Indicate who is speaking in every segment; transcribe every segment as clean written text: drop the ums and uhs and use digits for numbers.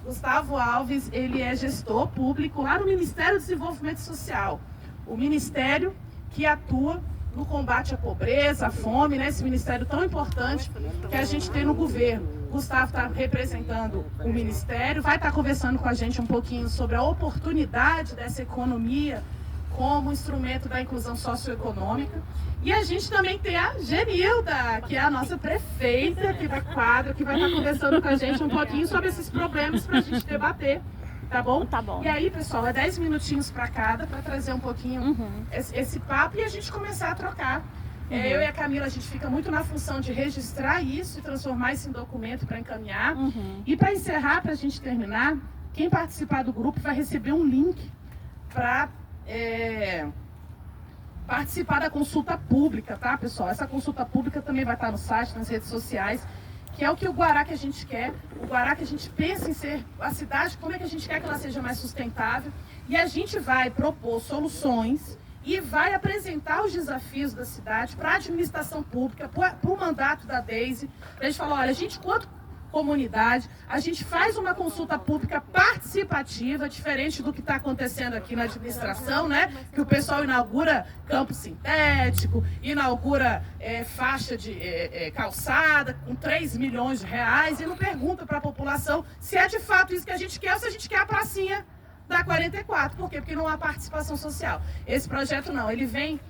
Speaker 1: Gustavo Alves, ele é gestor público lá no Ministério do Desenvolvimento Social, o ministério que atua no combate à pobreza, à fome, né? Esse ministério tão importante que a gente tem no governo. Gustavo está representando o ministério, vai estar conversando com a gente um pouquinho sobre a oportunidade dessa economia como instrumento da inclusão socioeconômica. E a gente também tem a Genilda, que é a nossa prefeita aqui da quadra, que vai estar conversando com a gente um pouquinho sobre esses problemas para a gente debater. Tá bom?
Speaker 2: Tá bom.
Speaker 1: E aí, pessoal, é 10 minutinhos para cada, para trazer um pouquinho esse papo e a gente começar a trocar. Eu e a Camila, a gente fica muito na função de registrar isso e transformar isso em documento para encaminhar. E para encerrar, para a gente terminar, quem participar do grupo vai receber um link para participar da consulta pública, tá, pessoal? Essa consulta pública também vai estar no site, nas redes sociais, que é o que o Guará que a gente quer, o Guará que a gente pensa em ser a cidade, como é que a gente quer que ela seja mais sustentável, e a gente vai propor soluções e vai apresentar os desafios da cidade para a administração pública, para o mandato da Deise, para a gente falar, olha, a gente, quanto comunidade, a gente faz uma consulta pública participativa, diferente do que está acontecendo aqui na administração, né? Que o pessoal inaugura campo sintético, inaugura faixa de calçada com 3 milhões de reais e não pergunta para a população se é de fato isso que a gente quer ou se a gente quer a pracinha da 44. Por quê? Porque não há participação social. Esse projeto não, ele vem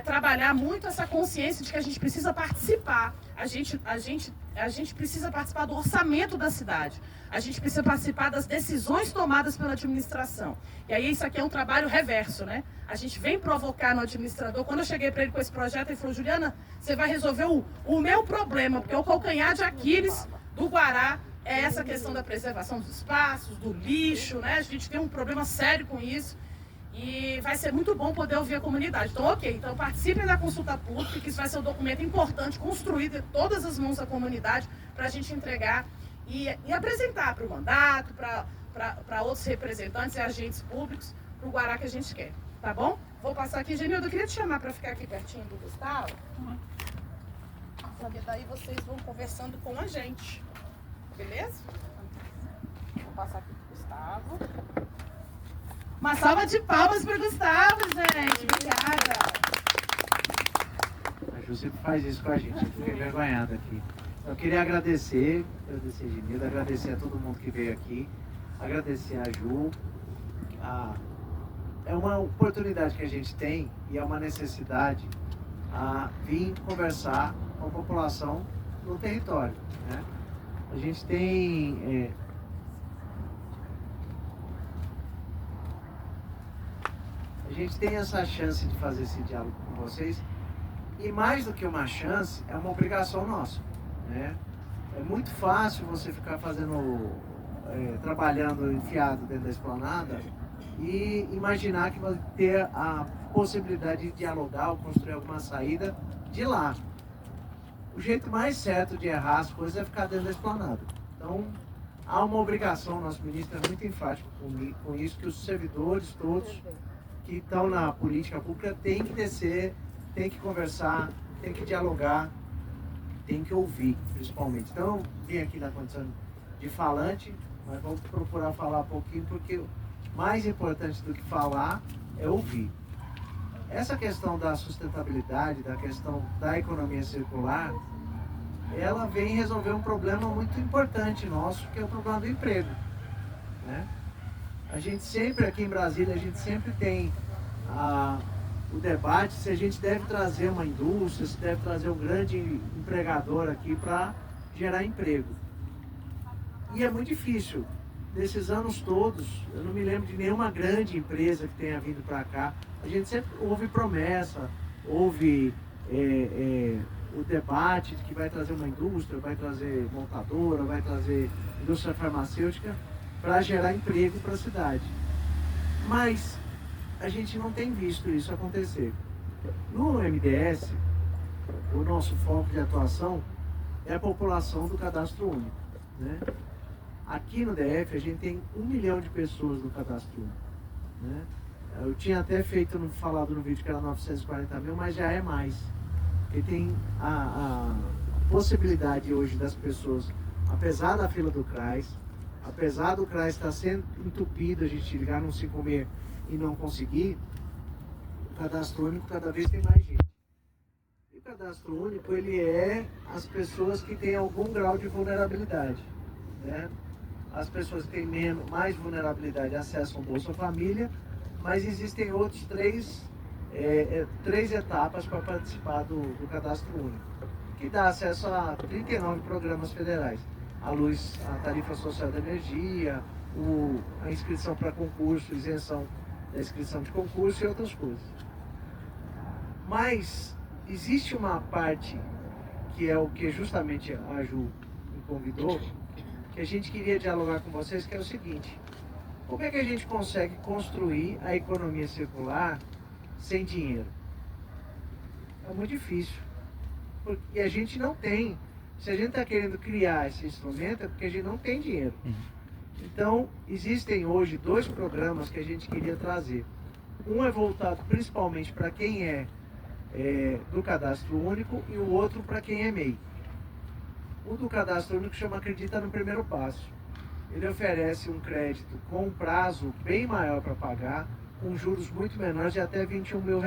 Speaker 1: trabalhar muito essa consciência de que a gente precisa participar. A gente precisa participar do orçamento da cidade. A gente precisa participar das decisões tomadas pela administração. E aí isso aqui é um trabalho reverso, né? A gente vem provocar no administrador. Quando eu cheguei para ele com esse projeto, ele falou, Juliana, você vai resolver o meu problema, porque o calcanhar de Aquiles do Guará é essa questão da preservação dos espaços, do lixo, né? A gente tem um problema sério com isso. E vai ser muito bom poder ouvir a comunidade. Então, ok, então participem da consulta pública, que isso vai ser um documento importante, construído em todas as mãos da comunidade, para a gente entregar e apresentar para o mandato, para outros representantes e agentes públicos, para o Guará que a gente quer. Tá bom? Vou passar aqui, Genilda, eu queria te chamar para ficar aqui pertinho do Gustavo. Porque daí vocês vão conversando com a gente. Beleza? Vou passar aqui para o Gustavo. Uma salva de palmas para o Gustavo, gente. Obrigada.
Speaker 3: A Ju sempre faz isso com a gente. Eu fiquei envergonhada aqui. Eu queria agradecer a Genilda, agradecer a todo mundo que veio aqui, agradecer a Ju. É uma oportunidade que a gente tem e é uma necessidade a vir conversar com a população no território, né? A gente tem... A gente tem essa chance de fazer esse diálogo com vocês e mais do que uma chance, é uma obrigação nossa, né? É muito fácil você ficar trabalhando enfiado dentro da esplanada e imaginar que vai ter a possibilidade de dialogar ou construir alguma saída de lá. O jeito mais certo de errar as coisas é ficar dentro da esplanada. Então, há uma obrigação, nosso ministro é muito enfático com isso, que os servidores todos que estão na política pública têm que descer, têm que conversar, têm que dialogar, têm que ouvir, principalmente. Então, eu vim aqui na condição de falante, mas vamos procurar falar um pouquinho, porque o mais importante do que falar é ouvir. Essa questão da sustentabilidade, da questão da economia circular, ela vem resolver um problema muito importante nosso, que é o problema do emprego, né? A gente sempre, aqui em Brasília, a gente sempre tem o debate se a gente deve trazer uma indústria, se deve trazer um grande empregador aqui para gerar emprego. E é muito difícil. Nesses anos todos, eu não me lembro de nenhuma grande empresa que tenha vindo para cá. A gente sempre ouve promessa, ouve o debate de que vai trazer uma indústria, vai trazer montadora, vai trazer indústria farmacêutica, para gerar emprego para a cidade. Mas a gente não tem visto isso acontecer. No MDS, o nosso foco de atuação é a população do cadastro único, né? Aqui no DF a gente tem 1 milhão de pessoas no cadastro único, né? Eu tinha até falado no vídeo que era 940 mil, mas já é mais. Porque tem a possibilidade hoje das pessoas, apesar da fila do CRAS, apesar do CRAS estar sendo entupido, a gente ligar no 56 e não conseguir, o cadastro único cada vez tem mais gente. E o cadastro único, ele é as pessoas que têm algum grau de vulnerabilidade, né? As pessoas que têm mais vulnerabilidade acessam o Bolsa Família, mas existem outros três etapas para participar do cadastro único, que dá acesso a 39 programas federais. A luz, a tarifa social da energia, a inscrição para concurso, isenção da inscrição de concurso e outras coisas. Mas existe uma parte que é o que justamente a Ju me convidou, que a gente queria dialogar com vocês, que é o seguinte: como é que a gente consegue construir a economia circular sem dinheiro? É muito difícil. E a gente não tem. Se a gente está querendo criar esse instrumento, é porque a gente não tem dinheiro. Então, existem hoje 2 programas que a gente queria trazer. Um é voltado principalmente para quem é do cadastro único e o outro para quem é MEI. O do cadastro único chama Acredita no Primeiro Passo. Ele oferece um crédito com um prazo bem maior para pagar, com juros muito menores de até R$21 mil,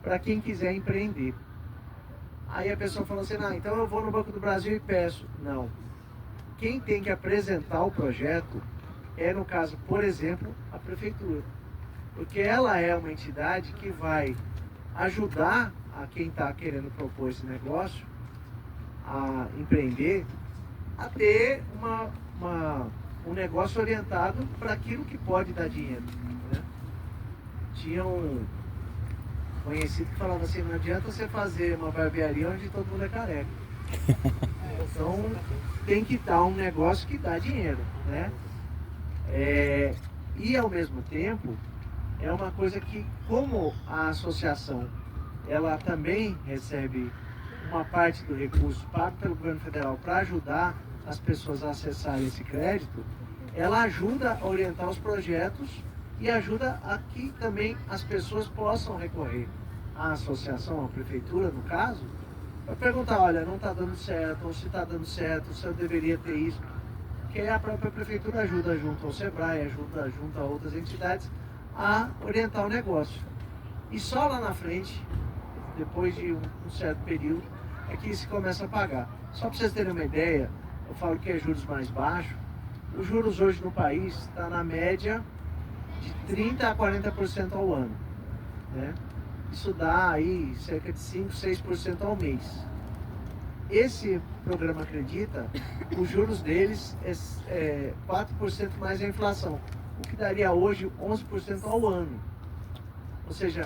Speaker 3: para quem quiser empreender. Aí a pessoa fala assim, então eu vou no Banco do Brasil e peço. Não. Quem tem que apresentar o projeto é, no caso, por exemplo, a prefeitura. Porque ela é uma entidade que vai ajudar a quem está querendo propor esse negócio, a empreender, a ter um negócio orientado para aquilo que pode dar dinheiro, né? Tinha um conhecido que falava assim, não adianta você fazer uma barbearia onde todo mundo é careca. Então tem que dar um negócio que dá dinheiro, né? E ao mesmo tempo é uma coisa que, como a associação ela também recebe uma parte do recurso pago pelo governo federal para ajudar as pessoas a acessarem esse crédito, ela ajuda a orientar os projetos e ajuda a que também as pessoas possam recorrer à associação, à prefeitura, no caso, para perguntar, olha, não está dando certo, ou se está dando certo, se eu deveria ter isso. Que a própria prefeitura ajuda junto ao SEBRAE, ajuda junto a outras entidades a orientar o negócio. E só lá na frente, depois de um certo período, é que se começa a pagar. Só para vocês terem uma ideia, eu falo que é juros mais baixos. Os juros hoje no país está na média de 30% a 40% ao ano, né? Isso dá aí cerca de 5%, 6% ao mês. Esse programa Acredita, os juros deles é 4% mais a inflação, o que daria hoje 11% ao ano. Ou seja,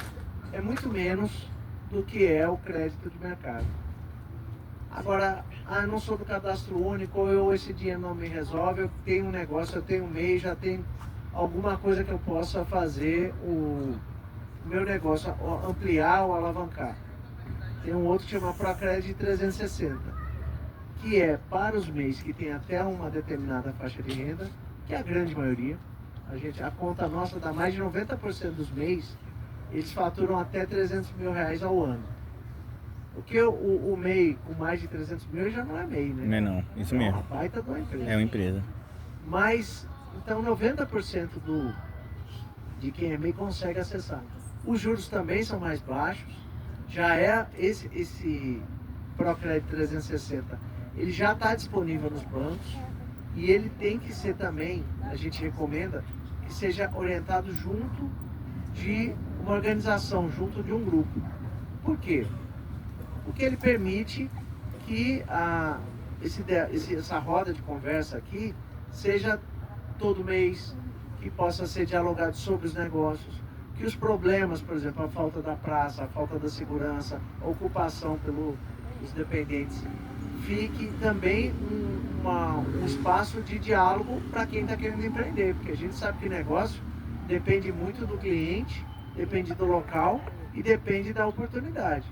Speaker 3: é muito menos do que é o crédito de mercado. Agora, eu não sou do cadastro único, ou esse dinheiro não me resolve, eu tenho um negócio, eu tenho um MEI, já tenho alguma coisa que eu possa fazer o meu negócio, ampliar ou alavancar. Tem um outro que chama Procred 360, que é para os MEIs que tem até uma determinada faixa de renda, que é a grande maioria. A conta nossa dá mais de 90% dos MEIs, eles faturam até R$300 mil ao ano. Porque o MEI com mais de 300 mil já não é MEI, né?
Speaker 2: Não, isso mesmo.
Speaker 3: É uma baita de uma empresa.
Speaker 2: É uma empresa.
Speaker 3: Mas, então 90% de quem é MEI consegue acessar. Os juros também são mais baixos. Já é esse Procred 360, ele já está disponível nos bancos e ele tem que ser também, a gente recomenda, que seja orientado junto de uma organização, junto de um grupo. Por quê? Porque ele permite que essa roda de conversa aqui seja todo mês, que possa ser dialogado sobre os negócios, que os problemas, por exemplo, a falta da praça, a falta da segurança, a ocupação pelos dependentes, fique também um espaço de diálogo para quem está querendo empreender, porque a gente sabe que negócio depende muito do cliente, depende do local e depende da oportunidade.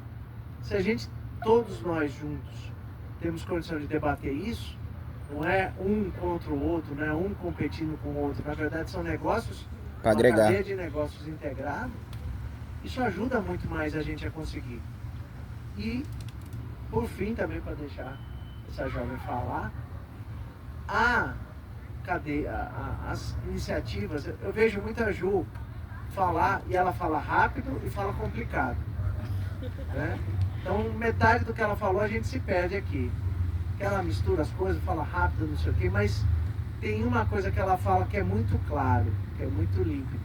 Speaker 3: Se a gente, todos nós juntos, temos condição de debater isso, não é um contra o outro, não é um competindo com o outro, na verdade são negócios,
Speaker 2: para
Speaker 3: uma
Speaker 2: agregar.
Speaker 3: cadeia de negócios integrado, isso ajuda muito mais a gente a conseguir. E, por fim, também para deixar essa jovem falar, as iniciativas. Eu vejo muita Ju falar, e ela fala rápido e fala complicado, né? Então metade do que ela falou a gente se perde aqui, que ela mistura as coisas, fala rápido, não sei o quê, mas tem uma coisa que ela fala que é muito claro, que é muito límpido,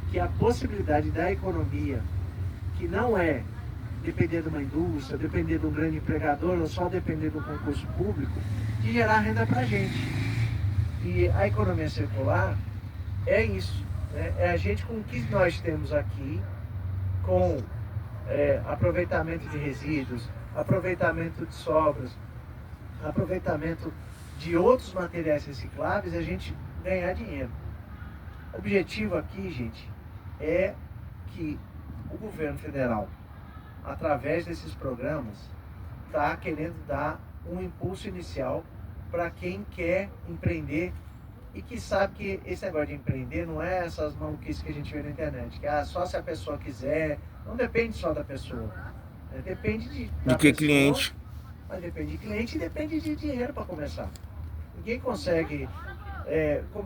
Speaker 3: que é a possibilidade da economia, que não é depender de uma indústria, depender de um grande empregador ou só depender do concurso público, de gerar renda para a gente. E a economia circular é isso, né? É a gente com o que nós temos aqui, com aproveitamento de resíduos, aproveitamento de sobras, aproveitamento de outros materiais recicláveis, a gente ganhar dinheiro. O objetivo aqui, gente, é que o governo federal, através desses programas, está querendo dar um impulso inicial para quem quer empreender e que sabe que esse negócio de empreender não é essas maluquices que a gente vê na internet, que só se a pessoa quiser, não depende só da pessoa, né? Depende de
Speaker 2: que cliente?
Speaker 3: Mas depende de cliente e depende de dinheiro para começar. Ninguém consegue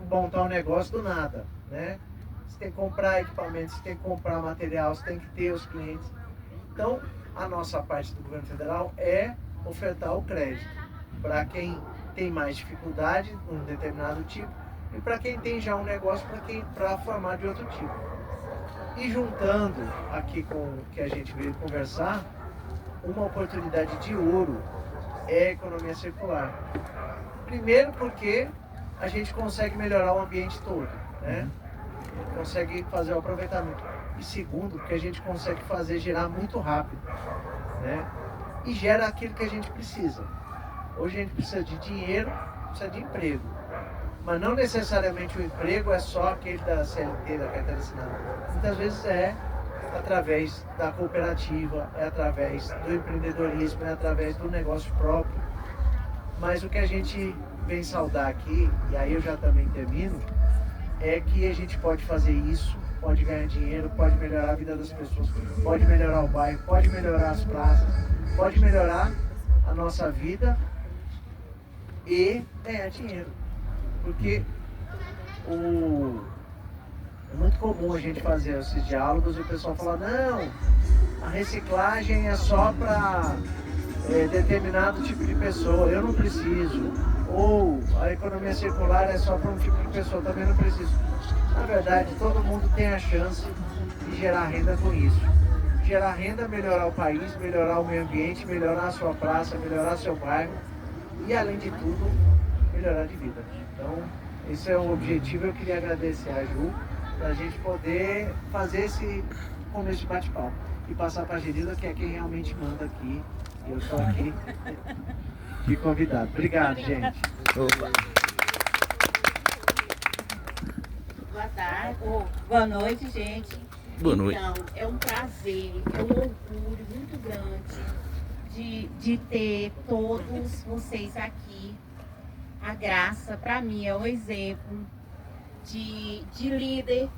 Speaker 3: montar um negócio do nada, né? Você tem que comprar equipamentos, você tem que comprar material, você tem que ter os clientes. Então, a nossa parte do governo federal é ofertar o crédito para quem tem mais dificuldade num determinado tipo e para quem tem já um negócio para formar de outro tipo. E juntando aqui com o que a gente veio conversar, uma oportunidade de ouro é a economia circular. Primeiro porque a gente consegue melhorar o ambiente todo, né? Consegue fazer o aproveitamento. E segundo, porque a gente consegue fazer girar muito rápido, né? E gera aquilo que a gente precisa. Hoje a gente precisa de dinheiro, precisa de emprego. Mas não necessariamente o emprego é só aquele da CLT, da carteira assinada. Muitas vezes é através da cooperativa, é através do empreendedorismo, é através do negócio próprio. Mas o que a gente vem saudar aqui, e aí eu já também termino, é que a gente pode fazer isso, pode ganhar dinheiro, pode melhorar a vida das pessoas, pode melhorar o bairro, pode melhorar as praças, pode melhorar a nossa vida e ganhar dinheiro. Porque é muito comum a gente fazer esses diálogos e o pessoal fala, não, a reciclagem é só para determinado tipo de pessoa, eu não preciso. Ou a economia circular é só para um tipo de pessoa, também não preciso. Na verdade, todo mundo tem a chance de gerar renda com isso. Gerar renda, melhorar o país, melhorar o meio ambiente, melhorar a sua praça, melhorar seu bairro e, além de tudo, melhorar de vida. Então, esse é o objetivo. Eu queria agradecer a Ju para a gente poder fazer esse começo de bate-papo e passar para a Genilda, que é quem realmente manda aqui. E eu estou aqui de convidado. Obrigado, gente.
Speaker 2: Opa.
Speaker 4: Boa tarde, boa noite, gente.
Speaker 2: Boa noite.
Speaker 4: Então, é um prazer, é um orgulho muito grande de ter todos vocês aqui. A Graça, para mim, é um exemplo de líder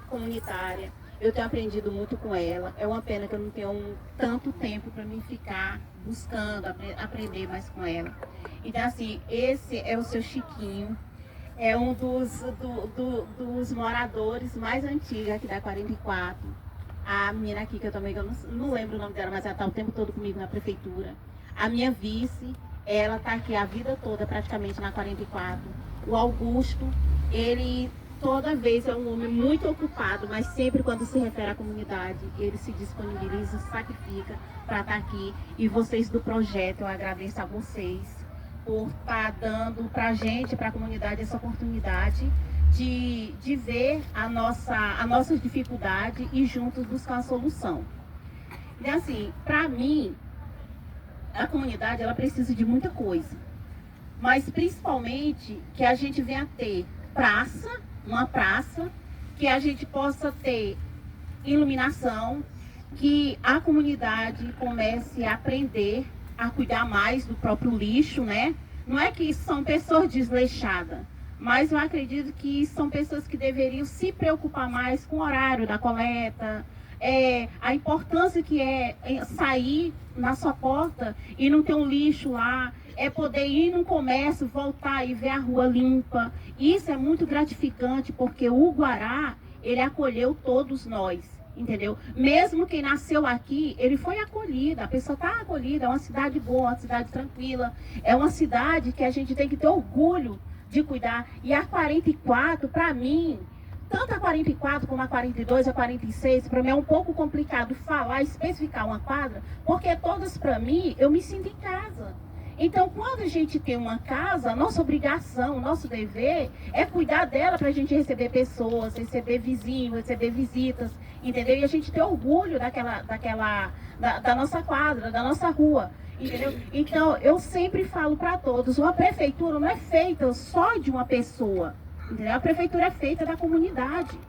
Speaker 4: comunitária. Eu tenho aprendido muito com ela. É uma pena que eu não tenho tanto tempo para mim ficar buscando aprender mais com ela. Então, assim, esse é o seu Chiquinho. É um dos moradores mais antigos aqui da 44. A menina aqui, que eu também não lembro o nome dela, mas ela está o tempo todo comigo na prefeitura. A minha vice, ela está aqui a vida toda praticamente na 44. O Augusto, ele toda vez é um homem muito ocupado, mas sempre quando se refere à comunidade, ele se disponibiliza, se sacrifica para estar aqui. E vocês do projeto, eu agradeço a vocês por estar dando para a gente, para a comunidade, essa oportunidade de ver a nossa dificuldade e juntos buscar a solução. E assim, para mim, a comunidade ela precisa de muita coisa, mas principalmente que a gente venha ter uma praça, que a gente possa ter iluminação, que a comunidade comece a aprender a cuidar mais do próprio lixo, né? Não é que são pessoas desleixadas, mas eu acredito que são pessoas que deveriam se preocupar mais com o horário da coleta, a importância que é sair na sua porta e não ter um lixo lá é poder ir num comércio, voltar e ver a rua limpa. Isso é muito gratificante, porque o Guará, ele acolheu todos nós, entendeu? Mesmo quem nasceu aqui, ele foi acolhido, a pessoa está acolhida, é uma cidade boa, uma cidade tranquila, é uma cidade que a gente tem que ter orgulho de cuidar. E a 44, para mim, tanto a 44 como a 42, a 46, para mim é um pouco complicado falar, especificar uma quadra, porque todas, para mim, eu me sinto em casa. Então, quando a gente tem uma casa, a nossa obrigação, o nosso dever é cuidar dela para a gente receber pessoas, receber vizinhos, receber visitas, entendeu? E a gente ter orgulho da nossa quadra, da nossa rua, entendeu? Então, eu sempre falo para todos, uma prefeitura não é feita só de uma pessoa, entendeu? A prefeitura é feita da comunidade.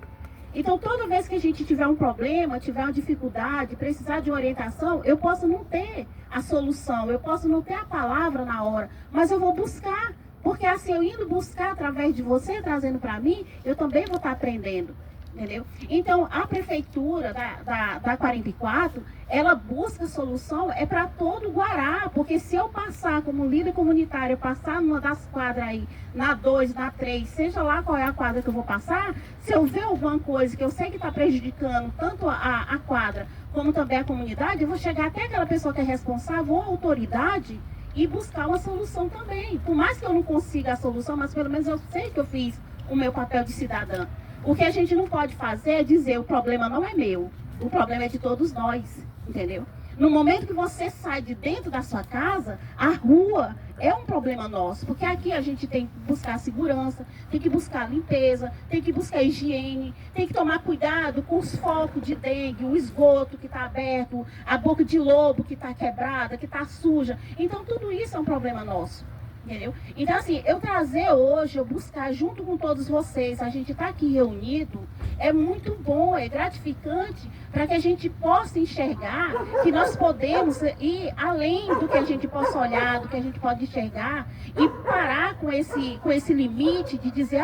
Speaker 4: Então, toda vez que a gente tiver um problema, tiver uma dificuldade, precisar de orientação, eu posso não ter a solução, eu posso não ter a palavra na hora, mas eu vou buscar, porque assim, eu indo buscar através de você, trazendo para mim, eu também vou estar aprendendo, entendeu? Então, a prefeitura da 44, ela busca solução, é para todo o Guará, porque se eu passar como líder comunitário, eu passar numa das quadras aí, na 2, na 3, seja lá qual é a quadra que eu vou passar, se eu ver alguma coisa que eu sei que está prejudicando tanto a quadra, como também a comunidade, eu vou chegar até aquela pessoa que é responsável ou autoridade e buscar uma solução também. Por mais que eu não consiga a solução, mas pelo menos eu sei que eu fiz o meu papel de cidadã. O que a gente não pode fazer é dizer o problema não é meu, o problema é de todos nós, entendeu? No momento que você sai de dentro da sua casa, a rua é um problema nosso, porque aqui a gente tem que buscar segurança, tem que buscar limpeza, tem que buscar higiene, tem que tomar cuidado com os focos de dengue, o esgoto que está aberto, a boca de lobo que está quebrada, que está suja. Então tudo isso é um problema nosso. Entendeu? Então, assim, eu trazer hoje, eu buscar junto com todos vocês, a gente está aqui reunido, é muito bom, é gratificante para que a gente possa enxergar que nós podemos ir além do que a gente possa olhar, do que a gente pode enxergar e parar com esse limite de dizer,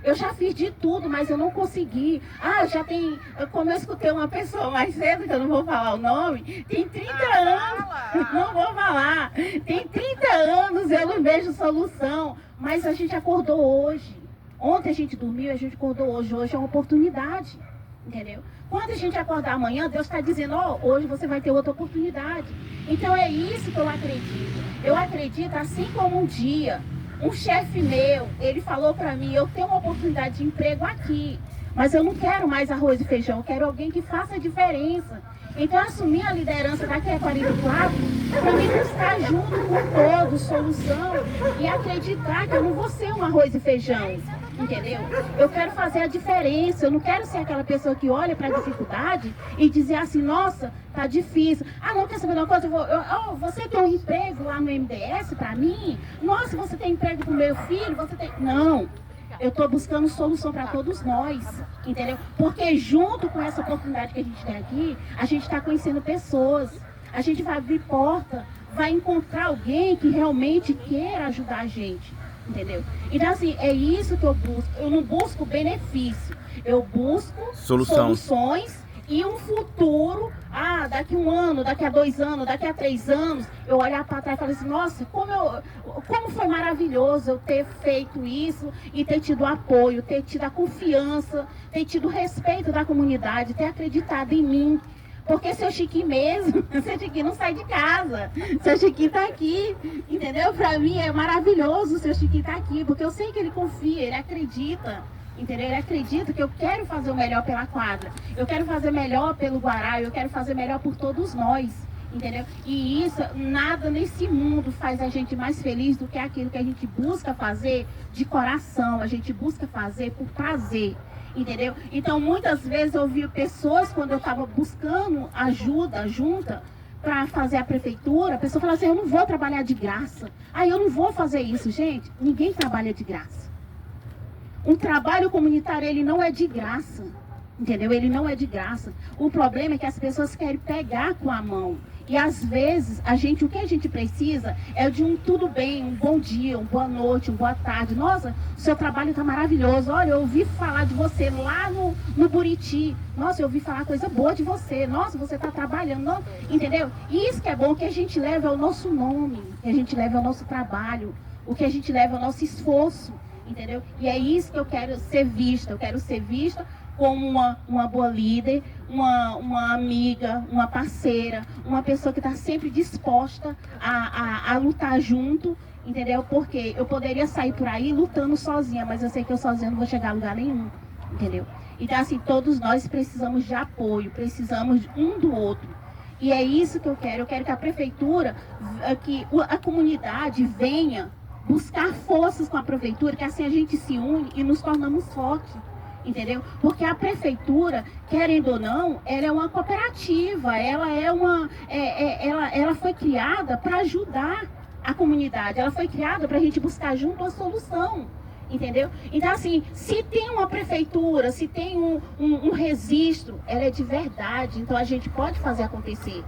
Speaker 4: eu já fiz de tudo, mas eu não consegui. Como eu escutei uma pessoa mais cedo, que eu não vou falar o nome, tem 30 anos, não vou falar, tem 30 anos, eu não vejo solução, mas a gente acordou hoje. Ontem a gente dormiu, a gente acordou hoje. Hoje é uma oportunidade, entendeu? Quando a gente acordar amanhã, Deus está dizendo, hoje você vai ter outra oportunidade. Então é isso que eu acredito. Eu acredito, assim como um dia, um chefe meu, ele falou para mim, eu tenho uma oportunidade de emprego aqui, mas eu não quero mais arroz e feijão, eu quero alguém que faça a diferença. Então, assumir a liderança da QE 44, para mim buscar junto com todos solução e acreditar que eu não vou ser um arroz e feijão, entendeu? Eu quero fazer a diferença, eu não quero ser aquela pessoa que olha para a dificuldade e dizer assim, nossa, tá difícil. Não quer saber de uma coisa? Você tem um emprego lá no MDS para mim? Nossa, você tem emprego para o meu filho? Você tem... Não. Eu estou buscando solução para todos nós, entendeu? Porque junto com essa oportunidade que a gente tem aqui, a gente está conhecendo pessoas, a gente vai abrir porta, vai encontrar alguém que realmente queira ajudar a gente, entendeu? Então, assim, é isso que eu busco. Eu não busco benefício, eu busco soluções e um futuro, daqui 1 ano, daqui a 2 anos, daqui a 3 anos, eu olhar para trás e falar assim, nossa, como foi maravilhoso eu ter feito isso e ter tido apoio, ter tido a confiança, ter tido o respeito da comunidade, ter acreditado em mim. Porque seu Chiquinho mesmo, seu Chiquinho não sai de casa, seu Chiquinho tá aqui, entendeu? Para mim é maravilhoso o seu Chiquinho tá aqui, porque eu sei que ele confia, ele acredita. Entendeu? Ele acredita que eu quero fazer o melhor pela quadra, eu quero fazer melhor pelo Guará, eu quero fazer melhor por todos nós, entendeu? E isso, nada nesse mundo faz a gente mais feliz do que aquilo que a gente busca fazer de coração, a gente busca fazer por prazer, entendeu? Então, muitas vezes eu vi pessoas, quando eu estava buscando ajuda junta, para fazer a prefeitura, a pessoa fala assim, eu não vou trabalhar de graça, eu não vou fazer isso. Gente, ninguém trabalha de graça. Um trabalho comunitário, ele não é de graça, entendeu? Ele não é de graça. O problema é que as pessoas querem pegar com a mão E às vezes, o que a gente precisa é de um tudo bem, um bom dia, uma boa noite, uma boa tarde. Nossa, o seu trabalho está maravilhoso. Olha, eu ouvi falar de você lá no Buriti. Nossa, eu ouvi falar coisa boa de você. Nossa, você está trabalhando. Não, entendeu? E isso que é bom, que a gente leva é o nosso nome, que a gente leva é o nosso trabalho, o que a gente leva é o nosso esforço, entendeu? E é isso que eu quero ser vista. Eu quero ser vista como uma boa líder, uma amiga, uma parceira, uma pessoa que está sempre disposta a lutar junto, entendeu? Porque eu poderia sair por aí lutando sozinha, mas eu sei que eu sozinha não vou chegar a lugar nenhum, entendeu? Então, assim, todos nós precisamos de apoio, precisamos um do outro. E é isso que eu quero que a prefeitura, que a comunidade venha buscar forças com a prefeitura, que assim a gente se une e nos tornamos fortes. Entendeu? Porque a prefeitura, querendo ou não, ela é uma cooperativa, ela foi criada para ajudar a comunidade, ela foi criada para a gente buscar junto uma solução, entendeu? Então, assim, se tem uma prefeitura, se tem um registro, ela é de verdade, então a gente pode fazer acontecer.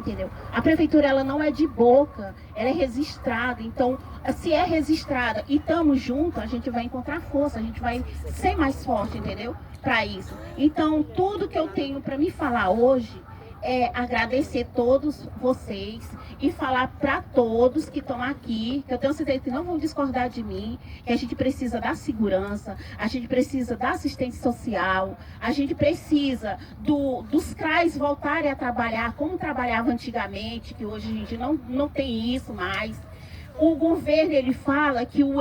Speaker 4: Entendeu? A prefeitura, ela não é de boca, ela é registrada. Então, se é registrada e estamos juntos, a gente vai encontrar força, a gente vai ser mais forte, entendeu? Para isso. Então, tudo que eu tenho para me falar hoje é agradecer todos vocês e falar para todos que estão aqui, que eu tenho certeza que não vão discordar de mim, que a gente precisa da segurança, a gente precisa da assistência social, a gente precisa dos CRAs voltarem a trabalhar como trabalhava antigamente, que hoje a gente não tem isso mais. O governo, ele fala que o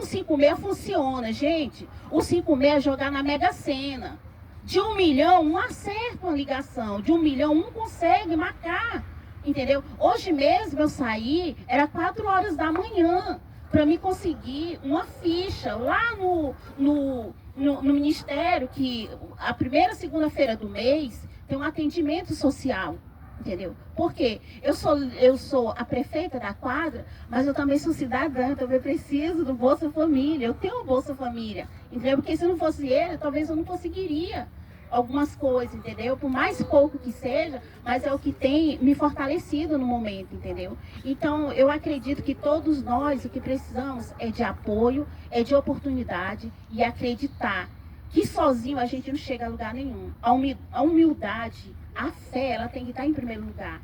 Speaker 4: 156 funciona. Gente, o 156 é jogar na Mega Sena. De 1 milhão, um acerta uma ligação. De 1 milhão, um consegue marcar. Entendeu? Hoje mesmo eu saí, era 4 horas da manhã, para me conseguir uma ficha lá no Ministério, que a primeira segunda-feira do mês tem um atendimento social. Entendeu? Porque eu sou a prefeita da quadra, mas eu também sou cidadã, eu também preciso do Bolsa Família. Eu tenho o Bolsa Família, entendeu? Porque se não fosse ele, talvez eu não conseguiria algumas coisas, entendeu? Por mais pouco que seja, mas é o que tem me fortalecido no momento, entendeu? Então, eu acredito que todos nós, o que precisamos é de apoio, é de oportunidade e acreditar que sozinho a gente não chega a lugar nenhum. A humildade, a fé, ela tem que estar em primeiro lugar.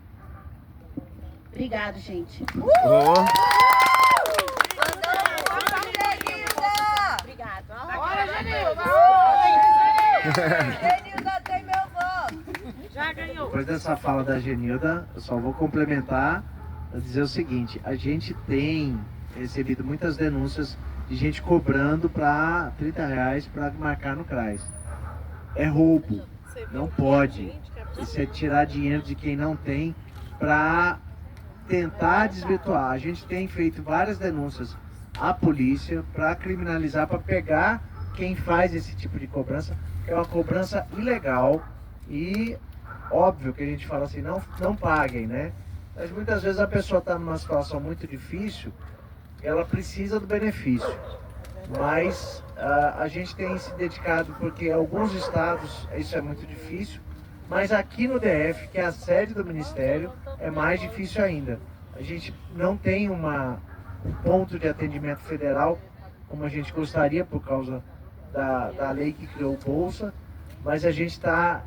Speaker 4: Obrigado, gente. Obrigado.
Speaker 2: Bora, Genilda! Genilda tem meu voto. Já ganhou.
Speaker 3: Depois dessa fala da Genilda, eu só vou complementar para dizer o seguinte: a gente tem recebido muitas denúncias de gente cobrando para R$30 para marcar no CRAS. É roubo, não pode. Isso é tirar dinheiro de quem não tem para tentar desvirtuar. A gente tem feito várias denúncias à polícia para criminalizar, para pegar quem faz esse tipo de cobrança, que é uma cobrança ilegal e óbvio que a gente fala assim, não paguem, né? Mas muitas vezes a pessoa está numa situação muito difícil, ela precisa do benefício. Mas a gente tem se dedicado, porque em alguns estados isso é muito difícil, mas aqui no DF, que é a sede do Ministério, é mais difícil ainda. A gente não tem um ponto de atendimento federal, como a gente gostaria por causa da lei que criou o Bolsa, mas a gente está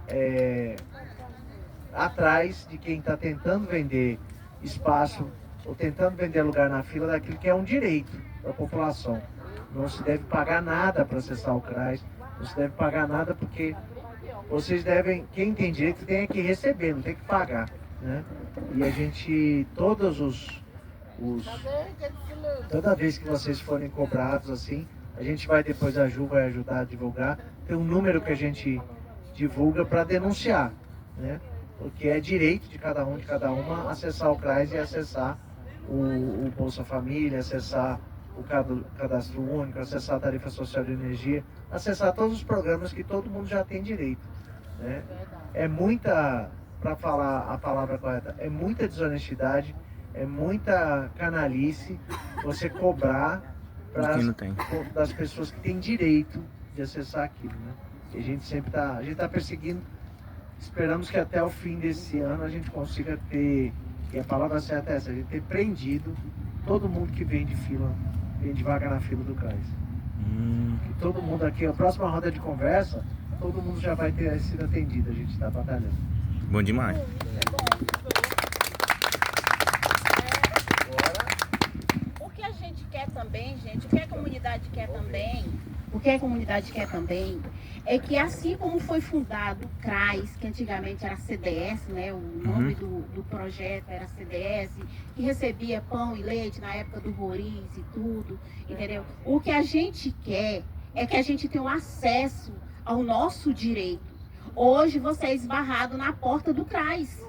Speaker 3: atrás de quem está tentando vender espaço ou tentando vender lugar na fila daquilo que é um direito da população. Não se deve pagar nada para acessar o CRAS, não se deve pagar nada porque vocês devem, quem tem direito tem que receber, não tem que pagar, né? E a gente, toda vez que vocês forem cobrados assim, a gente vai depois, a Ju vai ajudar a divulgar, tem um número que a gente divulga para denunciar, né? Porque é direito de cada um, de cada uma, acessar o CRAS e acessar o Bolsa Família, acessar o Cadastro Único, acessar a Tarifa Social de Energia, acessar todos os programas que todo mundo já tem direito, né? É muita, para falar a palavra correta, é muita desonestidade, é muita canalice você cobrar das pessoas que têm direito de acessar aquilo, né? E a gente sempre está perseguindo Esperamos que até o fim desse ano a gente consiga ter, e a palavra certa é essa, a gente ter prendido todo mundo que vem de vaga na fila do CRAS. Que todo mundo aqui, a próxima roda de conversa, todo mundo já vai ter sido atendido, a gente está batalhando.
Speaker 5: Bom demais.
Speaker 4: O que a gente quer também, gente, o que a comunidade quer também, é que assim como foi fundado o CRAS, que antigamente era CDS, né, o nome do projeto era CDS, que recebia pão e leite na época do Roriz e tudo, entendeu? O que a gente quer é que a gente tenha um acesso ao nosso direito. Hoje você é esbarrado na porta do CRAS.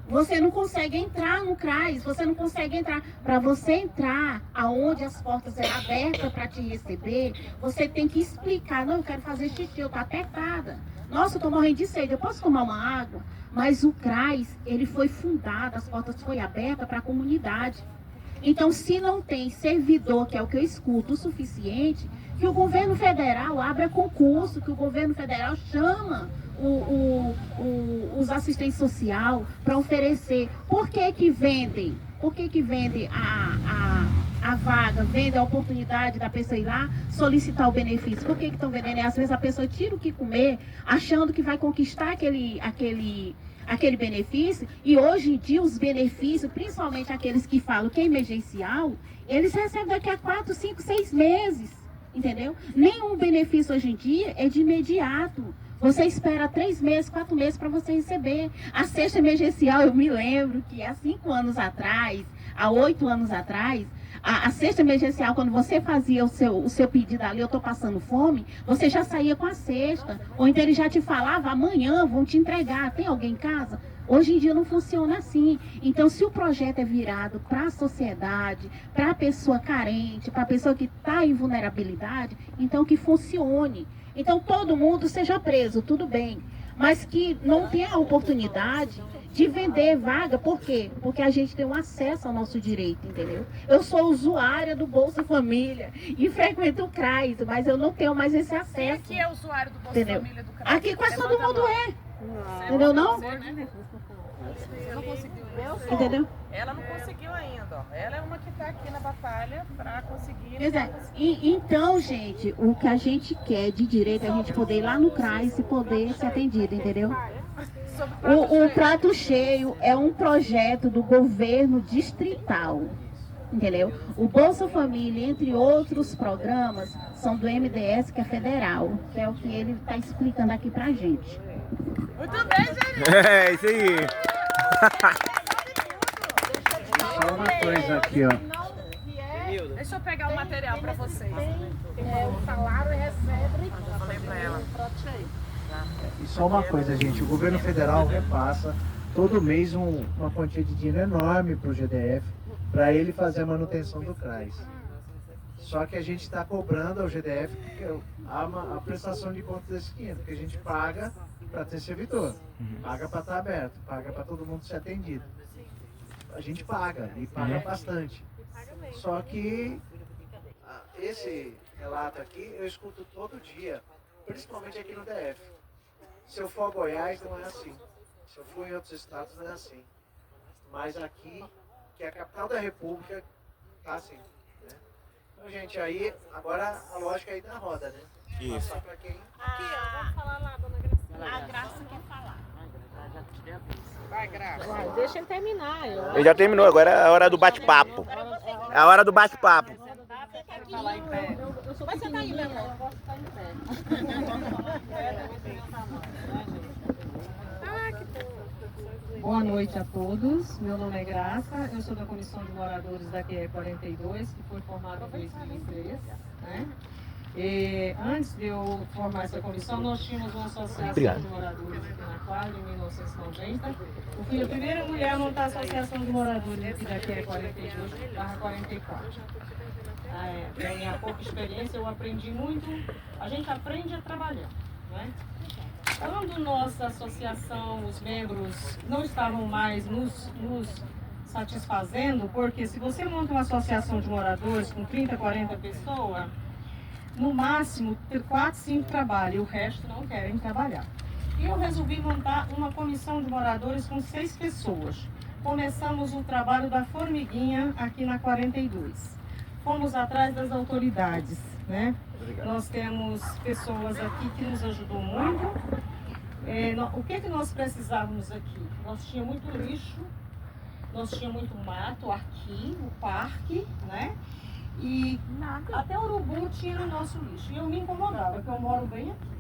Speaker 4: Você não consegue entrar no CRAS, você não consegue entrar. Para você entrar aonde as portas eram abertas para te receber, você tem que explicar. Não, eu quero fazer xixi, eu tô apertada. Nossa, eu tô morrendo de sede, eu posso tomar uma água? Mas o CRAS, ele foi fundado, as portas foram abertas para a comunidade. Então, se não tem servidor, que é o que eu escuto, o suficiente, que o governo federal abra concurso, que o governo federal chama os assistentes sociais para oferecer. Por que que vendem? Por que que vendem a vaga, vendem a oportunidade da pessoa ir lá solicitar o benefício? Por que que estão vendendo? Às vezes a pessoa tira o que comer, achando que vai conquistar aquele benefício, e hoje em dia os benefícios, principalmente aqueles que falam que é emergencial, eles recebem daqui a 4, 5, 6 meses, entendeu? Nenhum benefício hoje em dia é de imediato. Você espera 3 meses, 4 meses para você receber. A cesta emergencial, eu me lembro que há 5 anos atrás, há 8 anos atrás, a cesta emergencial, quando você fazia o seu pedido ali, eu estou passando fome, você já saía com a cesta. Ou então ele já te falava, amanhã vão te entregar, tem alguém em casa? Hoje em dia não funciona assim. Então, se o projeto é virado para a sociedade, para a pessoa carente, para a pessoa que está em vulnerabilidade, então que funcione. Então, todo mundo seja preso, tudo bem. Mas que não tenha a oportunidade de vender vaga. Por quê? Porque a gente tem um acesso ao nosso direito, entendeu? Eu sou usuária do Bolsa Família e frequento o CRAS, mas eu não tenho mais esse acesso.
Speaker 1: Quem aqui é usuário do Bolsa
Speaker 4: Entendeu?
Speaker 1: Família do CRAS?
Speaker 4: Aqui quase todo mundo é. Entendeu, não?
Speaker 1: Não conseguiu.
Speaker 4: Entendeu?
Speaker 6: Ela não conseguiu ainda, ó. Ela é uma que está aqui na batalha para conseguir.
Speaker 4: Então, gente, o que a gente quer de direito é a gente poder ir lá no CRAS e poder ser atendido, entendeu? O Prato Cheio é um projeto do governo distrital, entendeu? O Bolsa Família, entre outros programas, são do MDS, que é federal, que é o que ele está explicando aqui pra gente.
Speaker 1: Muito bem, gente.
Speaker 5: É isso aí.
Speaker 3: Só uma coisa aqui, ó.
Speaker 1: Deixa eu pegar o material para vocês.
Speaker 2: O salário recebe.
Speaker 6: Eu falei para ela.
Speaker 3: E só uma coisa, gente, o governo federal repassa todo mês uma quantia de dinheiro enorme para o GDF, para ele fazer a manutenção do CRAS. Só que a gente está cobrando ao GDF a prestação de contas desse dinheiro, porque a gente paga para ter servidor, paga para estar aberto, paga para todo mundo ser atendido. A gente paga, e paga bastante. Só que esse relato aqui eu escuto todo dia, principalmente aqui no DF. Se eu for a Goiás, não é assim. Se eu for em outros estados, não é assim. Mas aqui, que é a capital da República, tá assim. Né? Então, gente, aí, agora a lógica aí da roda, né?
Speaker 5: Isso.
Speaker 3: Passar pra quem?
Speaker 2: Aqui, ó, vamos falar lá, dona Gracinha.
Speaker 4: A Graça quer falar.
Speaker 6: Vai, Graça.
Speaker 2: Vai, deixa ele terminar.
Speaker 5: Ele já terminou, agora é a hora do bate-papo. É a hora do bate-papo.
Speaker 6: Falar em pé.
Speaker 2: Vai sentar aí, meu irmão. Eu gosto de estar em pé.
Speaker 7: Boa noite a todos, meu nome é Graça, eu sou da Comissão de Moradores da QE 42, que foi formada em 2003, né? E antes de eu formar essa comissão, nós tínhamos uma associação de moradores aqui na quadra, em 1990. Eu fui a primeira mulher a montar a associação de moradores aqui da QE 42/44. Da minha pouca experiência, eu aprendi muito, a gente aprende a trabalhar, né? Quando nossa associação, os membros não estavam mais nos satisfazendo, porque se você monta uma associação de moradores com 30, 40 pessoas, no máximo 4, 5 trabalham e o resto não querem trabalhar. E eu resolvi montar uma comissão de moradores com 6 pessoas. Começamos o trabalho da formiguinha aqui na 42. Fomos atrás das autoridades, né? Nós temos pessoas aqui que nos ajudou muito. O que nós precisávamos aqui? Nós tínhamos muito lixo, nós tínhamos muito mato aqui, no parque, né? E até urubu tinha no nosso lixo. E eu me incomodava, porque eu moro bem aqui.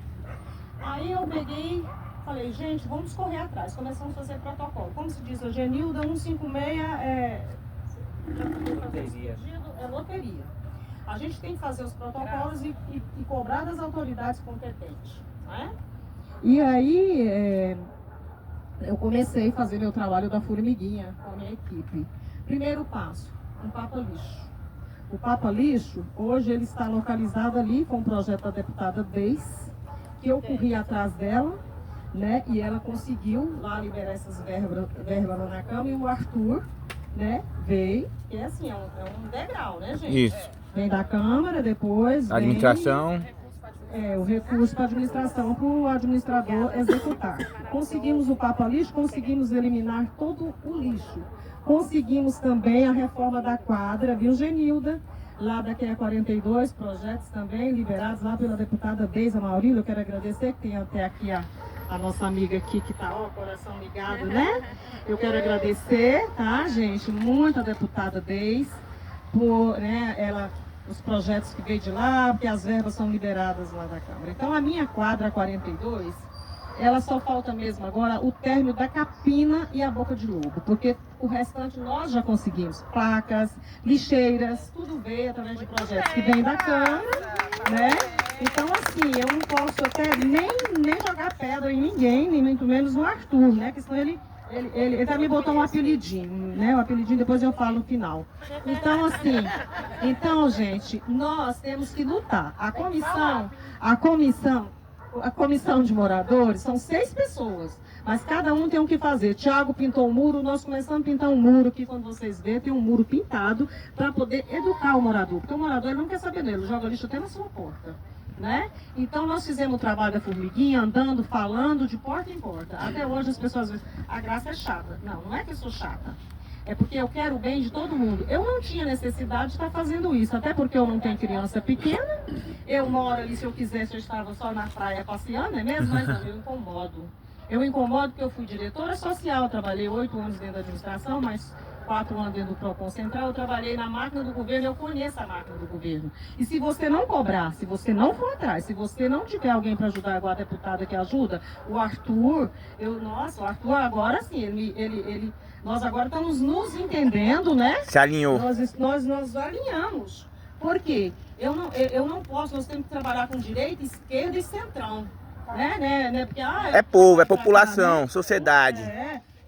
Speaker 7: Aí eu peguei, falei, gente, vamos correr atrás. Começamos a fazer protocolo. Como se diz, a Genilda 156 é loteria. A gente tem que fazer os protocolos e cobrar das autoridades competentes, né? E aí eu comecei a fazer meu trabalho da formiguinha com a minha equipe. Primeiro passo, um papa-lixo. O papa-lixo, hoje ele está localizado ali com o projeto da deputada Deis, que eu corri atrás dela, né? E ela conseguiu lá liberar essas verbas lá na Câmara, e o Arthur, né, veio, que é assim, é um degrau, né, gente?
Speaker 5: Isso.
Speaker 7: Vem da Câmara, depois vem...
Speaker 5: Administração.
Speaker 7: O recurso para a administração, para o administrador executar. Conseguimos o papa-lixo, conseguimos eliminar todo o lixo. Conseguimos também a reforma da quadra, viu, Genilda? Lá da QE 42, projetos também liberados lá pela deputada Deisa Maurílio. Eu quero agradecer, que tem até aqui a nossa amiga aqui que está, ó, coração ligado, né? Eu quero agradecer, tá, gente? Muito a deputada Deis por, né, os projetos que veio de lá, porque as verbas são liberadas lá da Câmara. Então, a minha quadra 42, ela só falta mesmo agora o término da capina e a boca de lobo, porque o restante nós já conseguimos. Placas, lixeiras, tudo veio através de projetos que vêm da Câmara, né? Então, assim, eu não posso até nem jogar pedra em ninguém, nem muito menos no Arthur, né? Porque senão ele até me botou um apelidinho, né? O apelidinho depois eu falo no final. Então, assim, gente, nós temos que lutar. A comissão de moradores são 6 pessoas, mas cada um tem o que fazer. Tiago pintou um muro, nós começamos a pintar um muro aqui, quando vocês verem, tem um muro pintado para poder educar o morador, porque o morador ele não quer saber dele, ele joga lixo até na sua porta. Né? Então nós fizemos o trabalho da formiguinha, andando, falando de porta em porta. Até hoje as pessoas dizem, a Graça é chata. Não é que eu sou chata. É porque eu quero o bem de todo mundo. Eu não tinha necessidade de estar fazendo isso, até porque eu não tenho criança pequena. Eu moro ali, se eu quisesse, eu estava só na praia passeando, é mesmo? Mas não, eu incomodo. Eu incomodo porque eu fui diretora social, trabalhei 8 anos dentro da administração, mas 4 anos dentro do PROCON Central, eu trabalhei na máquina do governo, eu conheço a máquina do governo. E se você não cobrar, se você não for atrás, se você não tiver alguém para ajudar, igual a deputada que ajuda, o Arthur, o Arthur agora sim, nós agora estamos nos entendendo, né?
Speaker 5: Se alinhou.
Speaker 7: Nós alinhamos. Por quê? Eu não posso, nós temos que trabalhar com direita, esquerda e centrão. Né? Porque,
Speaker 5: é povo, é população, sociedade.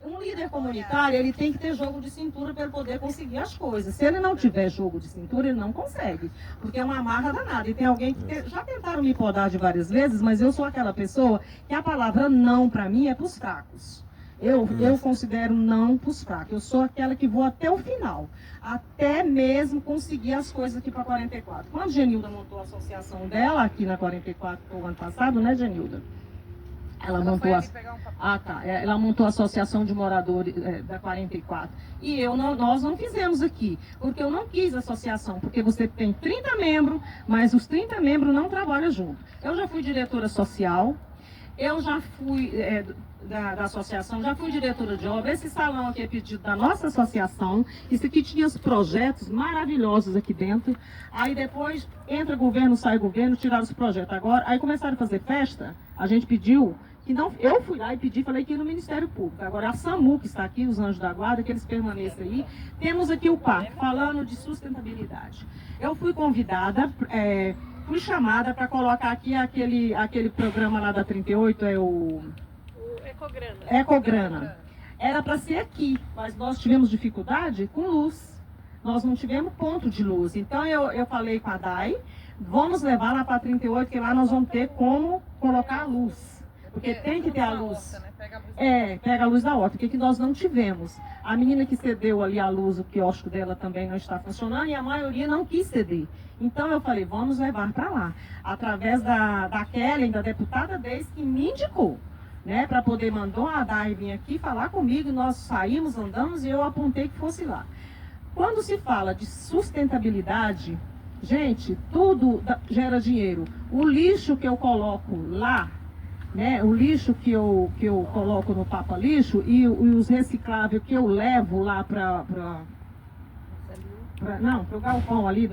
Speaker 7: Um líder comunitário, ele tem que ter jogo de cintura para ele poder conseguir as coisas. Se ele não tiver jogo de cintura, ele não consegue. Porque é uma amarra danada. E tem alguém que já tentaram me podar de várias vezes, mas eu sou aquela pessoa que a palavra não para mim é para os fracos. Eu considero não para os fracos. Eu sou aquela que vou até o final. Até mesmo conseguir as coisas aqui para 44. Quando a Genilda montou a associação dela aqui na 44, o ano passado, né, Genilda? Ela montou a associação de moradores da 44. E nós não fizemos aqui, porque eu não quis associação, porque você tem 30 membros, mas os 30 membros não trabalham junto. Eu já fui diretora social, eu já fui da associação, já fui diretora de obra. Esse salão aqui é pedido da nossa associação. Isso aqui tinha os projetos maravilhosos aqui dentro. Aí depois entra governo, sai governo, tiraram os projetos. Agora, aí começaram a fazer festa, a gente pediu que não, eu fui lá e pedi, falei que ia no Ministério Público. Agora a SAMU, que está aqui, os Anjos da Guarda, que eles permaneçam aí. Temos aqui o parque, falando de sustentabilidade. Eu fui convidada, fui chamada para colocar aqui aquele programa lá da 38, o Ecograna. Era para ser aqui, mas nós tivemos dificuldade com luz. Nós não tivemos ponto de luz. Então eu falei com a DAI, vamos levar lá para 38, que lá nós vamos ter como colocar a luz. Porque tem que ter a luz. Pega a luz da horta, que nós não tivemos. A menina que cedeu ali a luz, o quiosque dela também não está funcionando, e a maioria não quis ceder. Então eu falei, vamos levar para lá. Através da Kellen, da deputada Deis, que me indicou. né, para poder mandar a Dai vir aqui falar comigo, nós saímos, andamos e eu apontei que fosse lá. Quando se fala de sustentabilidade, gente, tudo gera dinheiro. O lixo que eu coloco lá, né, o lixo que eu coloco no Papa Lixo e os recicláveis que eu levo lá para o galpão ali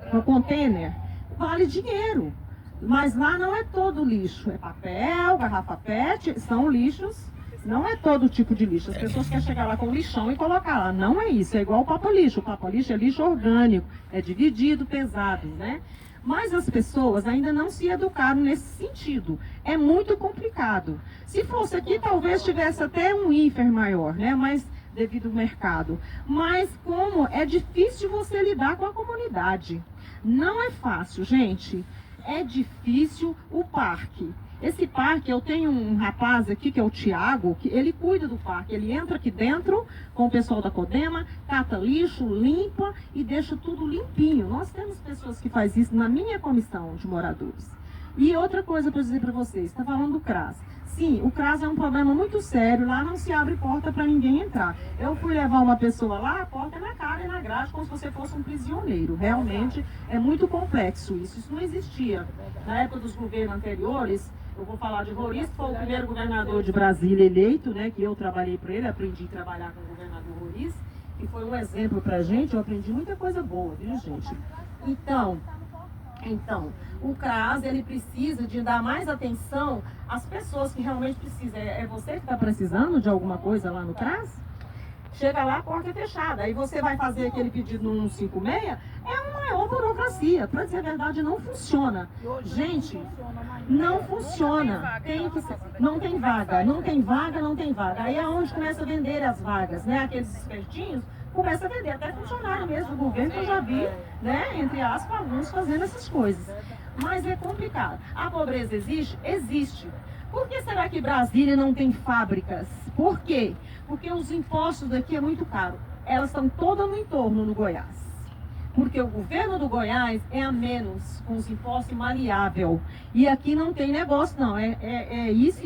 Speaker 7: pro container, vale dinheiro. Mas lá não é todo lixo, é papel, garrafa PET, são lixos, não é todo tipo de lixo. As pessoas querem chegar lá com lixão e colocar lá, não é isso, é igual o Papa Lixo. O Papa Lixo é lixo orgânico, é dividido, pesado, né? Mas as pessoas ainda não se educaram nesse sentido. É muito complicado. Se fosse aqui, talvez tivesse até um INFER maior, né? Mas devido ao mercado. Mas como é difícil você lidar com a comunidade. Não é fácil, gente. É difícil o parque. Esse parque, eu tenho um rapaz aqui, que é o Tiago, que ele cuida do parque. Ele entra aqui dentro com o pessoal da Codema, cata lixo, limpa e deixa tudo limpinho. Nós temos pessoas que fazem isso na minha comissão de moradores. E outra coisa para dizer para vocês, está falando do CRAS. Sim, o CRAS é um problema muito sério, lá não se abre porta para ninguém entrar. Eu fui levar uma pessoa lá, a porta é na cara e na grade, como se você fosse um prisioneiro. Realmente é muito complexo isso. Isso não existia. Na época dos governos anteriores, eu vou falar de Roriz, que foi o primeiro governador de Brasília eleito, né, que eu trabalhei para ele, aprendi a trabalhar com o governador Roriz, e foi um exemplo para a gente, eu aprendi muita coisa boa, viu, gente? Então, o CRAS, ele precisa de dar mais atenção às pessoas que realmente precisam. É você que está precisando de alguma coisa lá no CRAS? Chega lá, a porta é fechada. Aí você vai fazer aquele pedido no 156, é uma maior burocracia. Para dizer a verdade, não funciona. Gente, não funciona. Não tem vaga. Aí é onde começa a vender as vagas, né? Aqueles espertinhos começa a vender, até funcionário mesmo do governo, que eu já vi, né, entre aspas, alguns fazendo essas coisas. Mas é complicado. A pobreza existe? Existe. Por que será que Brasília não tem fábricas? Por quê? Porque os impostos daqui é muito caro. Elas estão todas no entorno no Goiás. Porque o governo do Goiás é a menos, com os impostos maleável. E aqui não tem negócio, não. É isso.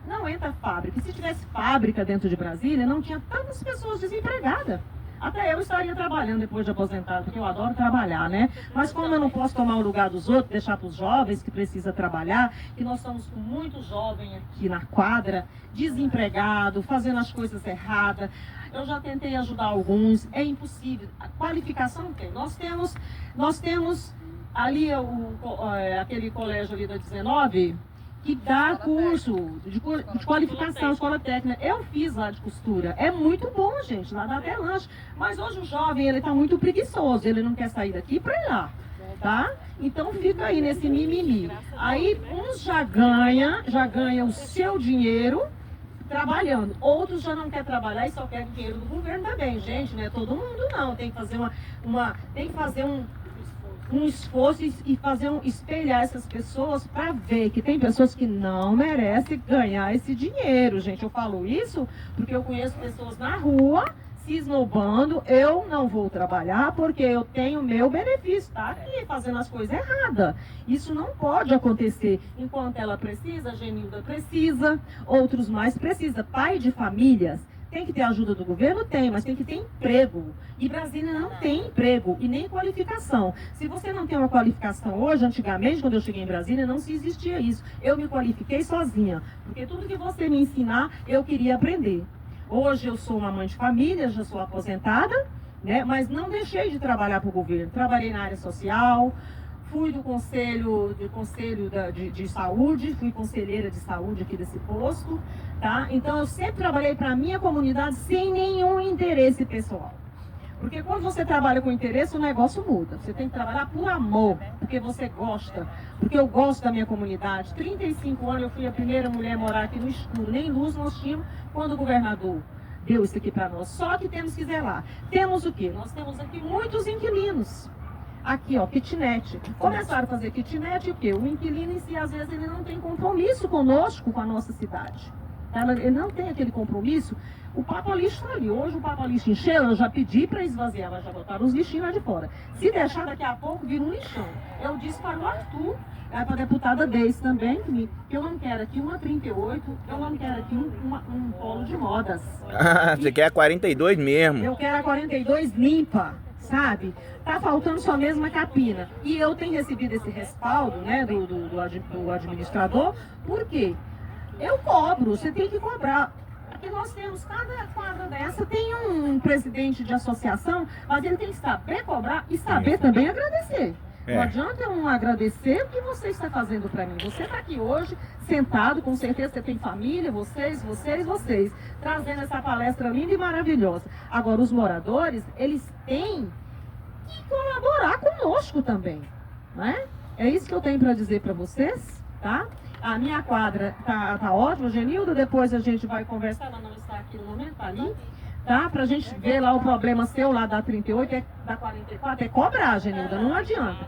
Speaker 7: Não entra fábrica. E se tivesse fábrica dentro de Brasília, não tinha tantas pessoas desempregadas. Até eu estaria trabalhando depois de aposentado, porque eu adoro trabalhar, né? Mas como eu não posso tomar o lugar dos outros, deixar para os jovens que precisam trabalhar, que nós estamos com muito jovem aqui na quadra, desempregado, fazendo as coisas erradas. Eu já tentei ajudar alguns, é impossível. A qualificação não tem. Nós temos ali aquele colégio ali da 19, que dá curso de qualificação, escola técnica. Eu fiz lá de costura. É muito bom, gente. Lá dá até lanche. Mas hoje o jovem, ele tá muito preguiçoso. Ele não quer sair daqui para ir lá, tá? Então fica aí nesse mimimi. Aí uns já ganha o seu dinheiro trabalhando. Outros já não querem trabalhar e só querem dinheiro do governo também. Gente, não é todo mundo não. Tem que fazer um esforço e espelhar essas pessoas para ver que tem pessoas que não merecem ganhar esse dinheiro, gente. Eu falo isso porque eu conheço pessoas na rua se esnobando. Eu não vou trabalhar porque eu tenho meu benefício, tá aqui fazendo as coisas erradas. Isso não pode acontecer. Enquanto ela precisa, a Genilda precisa, outros mais precisa. Pai de famílias tem que ter ajuda do governo? Tem, mas tem que ter emprego. E Brasília não tem emprego e nem qualificação. Se você não tem uma qualificação hoje, antigamente, quando eu cheguei em Brasília, não se existia isso. Eu me qualifiquei sozinha, porque tudo que você me ensinar, eu queria aprender. Hoje eu sou uma mãe de família, já sou aposentada, né? Mas não deixei de trabalhar para o governo. Trabalhei na área social, fui do conselho de saúde, fui conselheira de saúde aqui desse posto, tá? Então eu sempre trabalhei para a minha comunidade sem nenhum interesse pessoal. Porque quando você trabalha com interesse, o negócio muda. Você tem que trabalhar por amor, porque você gosta. Porque eu gosto da minha comunidade. 35 anos eu fui a primeira mulher a morar aqui no escuro. Nem luz nós tínhamos quando o governador deu isso aqui para nós. Só que temos que zelar. Temos o quê? Nós temos aqui muitos inquilinos. Aqui, ó, kitnet. Começaram a fazer kitnet o quê? O inquilino em si, às vezes, ele não tem compromisso conosco, com a nossa cidade. Ele não tem aquele compromisso. O Papa Lixo está ali. Hoje o Papa Lixo encheu, eu já pedi para esvaziar, mas já botaram os lixinhos lá de fora. Se deixar, daqui a pouco vira um lixão. Eu disse para o Arthur, para a deputada Deise também, que eu não quero aqui uma 38, eu não quero aqui um polo de modas.
Speaker 5: Você quer a 42 mesmo?
Speaker 7: Eu quero a 42 limpa, sabe? Tá faltando só mesmo a capina. E eu tenho recebido esse respaldo, né, do administrador, por quê? Eu cobro, você tem que cobrar. Aqui nós temos, cada quadra dessa tem um presidente de associação, mas ele tem que saber cobrar e saber também agradecer. Não adianta eu não agradecer o que você está fazendo para mim. Você está aqui hoje, sentado, com certeza você tem família, vocês, trazendo essa palestra linda e maravilhosa. Agora, os moradores, eles têm que colaborar conosco também, né? É isso que eu tenho para dizer para vocês, tá? A minha quadra tá ótima, Genilda, depois a gente vai conversar, ela não está aqui no momento, tá ali, tá? Pra gente ver lá o problema seu lá da 38, da 44, é cobrar, Genilda, não adianta.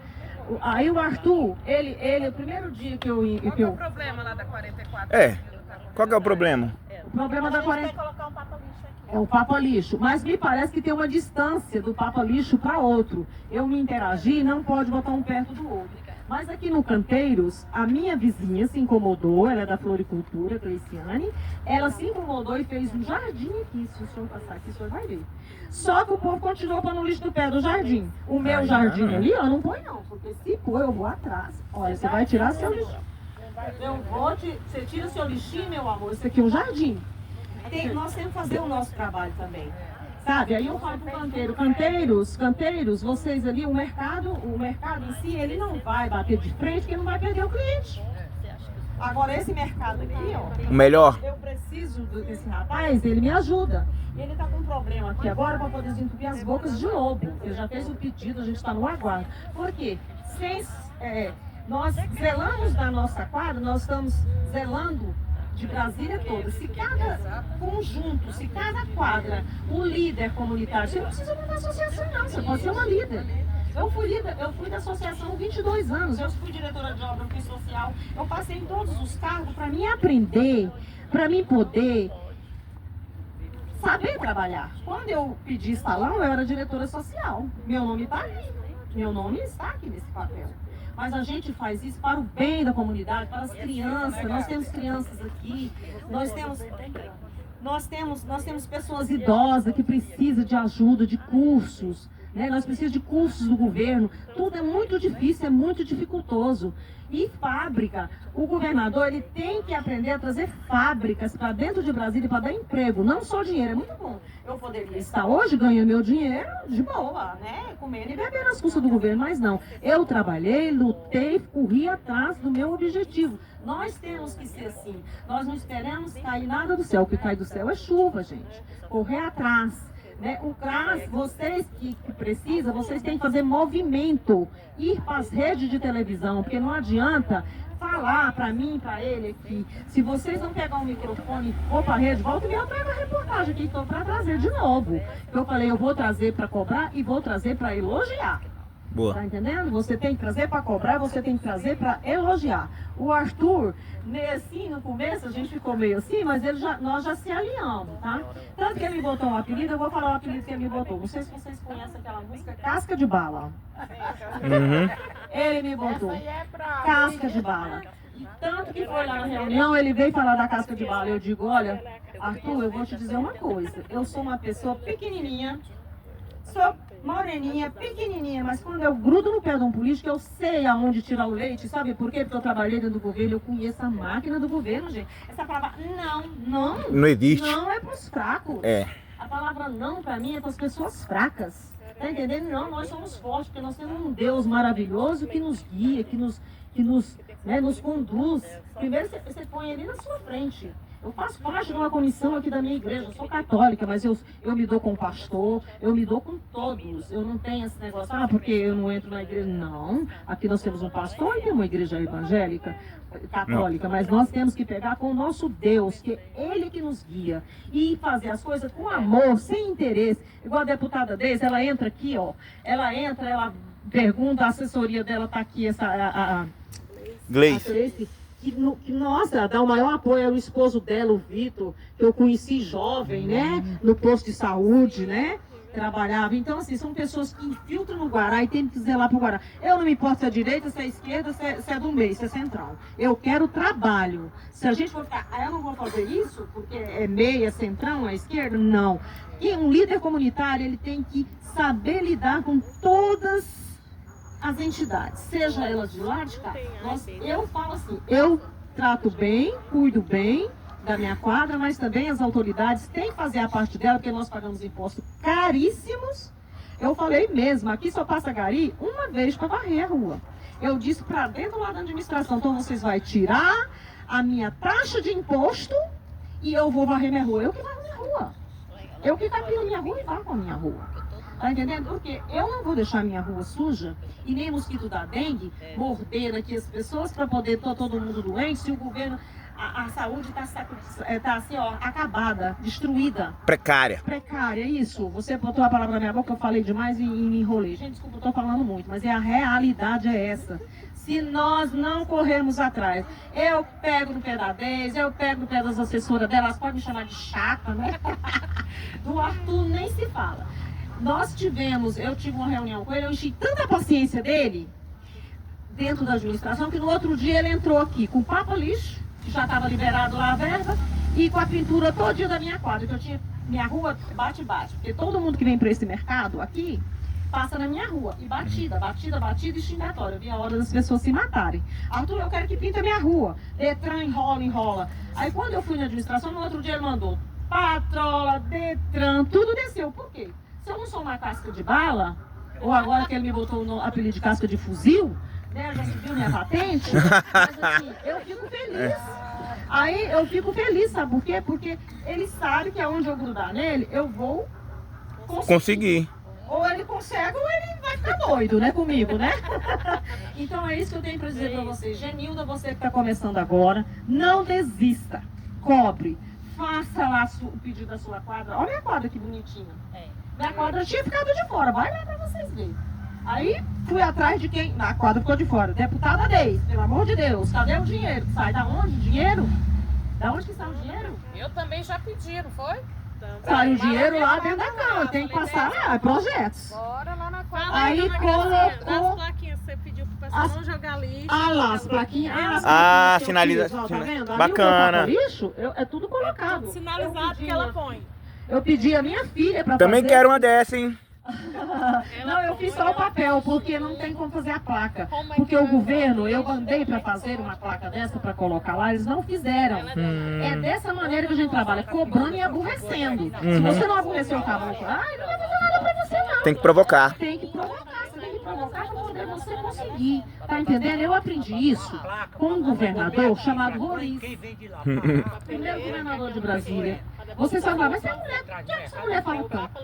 Speaker 7: Aí o Arthur, ele o primeiro dia que eu...
Speaker 6: Qual que é o problema lá da 44?
Speaker 5: Qual que é o problema?
Speaker 7: O problema da 44...
Speaker 2: colocar um Papa Lixo aqui.
Speaker 7: É o Papa Lixo, mas me parece que tem uma distância do Papa Lixo para outro. Eu me interagi, não pode botar um perto do outro. Mas aqui no Canteiros, a minha vizinha se incomodou, ela é da floricultura, Cleiciane, ela se incomodou e fez um jardim aqui. Se o senhor passar aqui, o senhor vai ver. Só que o povo continuou pondo o lixo do pé do jardim. O meu jardim ali, ó, não põe não, porque se pôr, eu vou atrás. Olha, você vai tirar seu lixo. Você tira seu lixinho, meu amor, isso aqui é um jardim. Nós temos que fazer o nosso trabalho também. Sabe, aí eu falo pro canteiro, canteiros, vocês ali, o mercado em si, ele não vai bater de frente, porque não vai perder o cliente. Agora, esse mercado aqui, ó,
Speaker 5: O melhor?
Speaker 7: eu preciso desse rapaz, ele me ajuda. Ele tá com um problema aqui agora para poder desentupir as bocas de lobo. Ele já fez o pedido, a gente está no aguardo. Por quê? Nós zelamos da nossa quadra, nós estamos zelando de Brasília toda. Se cada conjunto, se cada quadra, o líder comunitário, você não precisa montar associação não, você pode ser uma líder. Eu fui da associação 22 anos, eu fui diretora de obra, fui social, eu passei em todos os cargos para mim aprender, para mim poder saber trabalhar. Quando eu pedi salão, eu era diretora social. Meu nome está aqui. Meu nome está aqui nesse papel. Mas a gente faz isso para o bem da comunidade, para as crianças. Nós temos crianças aqui, nós temos pessoas idosas que precisam de ajuda, de cursos, né? Nós precisamos de cursos do governo. Tudo é muito difícil, é muito dificultoso. E fábrica, o governador ele tem que aprender a trazer fábricas para dentro de Brasília para dar emprego, não só dinheiro. É muito bom. Eu poderia estar hoje ganhando meu dinheiro de boa, né? Comendo e bebendo as custas do governo, mas não. Eu trabalhei, lutei, corri atrás do meu objetivo. Nós temos que ser assim. Nós não esperamos cair nada do céu. O que cai do céu é chuva, gente. Correr atrás. Né? O CRAS, vocês que precisam, vocês têm que fazer movimento, ir para as redes de televisão, porque não adianta falar para mim, para ele aqui. Se vocês não pegar o microfone e for para a rede, volta e eu trago a reportagem aqui, estou para trazer de novo. Eu falei, eu vou trazer para cobrar e vou trazer para elogiar.
Speaker 5: Boa.
Speaker 7: Tá entendendo? Você tem que trazer para cobrar, você tem que trazer para elogiar. O Arthur, assim, no começo a gente ficou meio assim, mas nós já se alinhamos, tá? Tanto que ele me botou um apelido, eu vou falar o apelido que ele me botou. Não sei se vocês conhecem aquela música Casca de Bala. Ele me botou Casca de Bala. E tanto que foi lá na reunião, ele veio falar da casca de bala. Eu digo, olha, Arthur, eu vou te dizer uma coisa. Eu sou uma pessoa pequenininha, sou moreninha, pequenininha, mas quando eu grudo no pé de um político, eu sei aonde tirar o leite, sabe por quê? Porque eu trabalhei dentro do governo, eu conheço a máquina do governo, gente. Essa palavra não
Speaker 5: existe.
Speaker 7: Não é pros fracos. A palavra não pra mim é para as pessoas fracas. Tá entendendo? Não, nós somos fortes, porque nós temos um Deus maravilhoso que nos guia, que nos conduz. Primeiro você põe ele na sua frente. Eu faço parte de uma comissão aqui da minha igreja, eu sou católica, mas eu me dou com o pastor, eu me dou com todos. Eu não tenho esse negócio, porque eu não entro na igreja. Não, aqui nós temos um pastor e tem uma igreja evangélica, católica, mas nós temos que pegar com o nosso Deus, que é Ele que nos guia, e fazer as coisas com amor, sem interesse. Igual a deputada Deise, ela entra aqui, ó, ela pergunta, a assessoria dela tá aqui,
Speaker 5: Gleice.
Speaker 7: nossa, dá o maior apoio ao esposo dela, o Vitor, que eu conheci jovem, né? No posto de saúde, né? Trabalhava. Então, assim, são pessoas que infiltram no Guará e tem que zelar pro Guará. Eu não me importo se é direita, se é esquerda, se é do meio, se é central. Eu quero trabalho. Se a gente for ficar, eu não vou fazer isso porque é meia, centrão, é esquerda, não. E um líder comunitário, ele tem que saber lidar com todas as entidades, seja elas de lá de cá. Eu falo assim, eu trato bem, cuido bem da minha quadra, mas também as autoridades têm que fazer a parte dela, porque nós pagamos impostos caríssimos. Eu falei mesmo, aqui só passa gari uma vez para varrer a rua. Eu disse para dentro lá da administração, então vocês vão tirar a minha taxa de imposto e eu vou varrer minha rua. Eu que varro minha rua. Eu que capino minha rua e varro a minha rua. Tá entendendo? Porque eu não vou deixar minha rua suja e nem mosquito da dengue morder aqui as pessoas para poder todo mundo doente, se o governo... A saúde está assim, ó, acabada, destruída.
Speaker 5: Precária.
Speaker 7: Precária, isso. Você botou a palavra na minha boca, eu falei demais e me enrolei. Gente, desculpa, eu estou falando muito, mas a realidade é essa. Se nós não corrermos atrás, eu pego no pé da Deise, eu pego no pé das assessoras dela, elas podem me chamar de chata, né? Do Arthur nem se fala. Eu tive uma reunião com ele, eu enchi tanta paciência dele, dentro da administração, que no outro dia ele entrou aqui com papo lixo, que já estava liberado lá a verba, e com a pintura todinha da minha quadra, que eu tinha, minha rua bate-bate, porque todo mundo que vem para esse mercado aqui, passa na minha rua, e batida e xingatória. Eu vi a hora das pessoas se matarem. Arthur, eu quero que pinta a minha rua. Detran enrola. Aí quando eu fui na administração, no outro dia ele mandou patrola, Detran, tudo desceu. Por quê? Se eu não sou uma casca de bala, ou agora que ele me botou no apelido de casca de fuzil, né, já subiu minha patente, mas assim, eu fico feliz. Aí eu fico feliz, sabe por quê? Porque ele sabe que aonde eu grudar nele, eu vou conseguir. Ou ele consegue, ou ele vai ficar doido, né, comigo, né? Então é isso que eu tenho para dizer para vocês. Genilda, você que está começando agora, não desista. Cobre. Faça lá o pedido da sua quadra. Olha a quadra que bonitinha. Minha quadra tinha ficado de fora. Vai lá para vocês verem. Aí fui atrás de quem? A quadra ficou de fora. Deputada Deise, pelo amor de Deus, cadê o dinheiro? Sai da onde o dinheiro? Da onde que sai o dinheiro?
Speaker 6: Eu também já pedi, não foi?
Speaker 7: Sai o dinheiro lá dentro da Câmara, tem que passar lá, projetos.
Speaker 6: Bora lá na quadra.
Speaker 7: Aí colocou...
Speaker 2: As plaquinhas, você pediu pro pessoal não jogar lixo.
Speaker 7: Ah lá, as plaquinhas.
Speaker 5: Sinalização.
Speaker 7: Tá vendo?
Speaker 5: Bacana.
Speaker 7: Lixo, é tudo colocado.
Speaker 2: Sinalizado que ela põe.
Speaker 7: Eu pedi a minha filha para fazer.
Speaker 5: Também quero uma dessa, hein?
Speaker 7: Não, eu fiz só o papel, porque não tem como fazer a placa. Porque o governo, eu mandei para fazer uma placa dessa para colocar lá, eles não fizeram. É dessa maneira que a gente trabalha, cobrando e aborrecendo. Se você não aborrecer o caboclo, não vai fazer nada para você não.
Speaker 5: Tem que provocar.
Speaker 7: Tem que provocar, você tem que provocar para poder você conseguir. Tá entendendo? Eu aprendi isso com um governador chamado Roriz. Primeiro governador de Brasília. Você só fala, mas essa mulher fala tanto.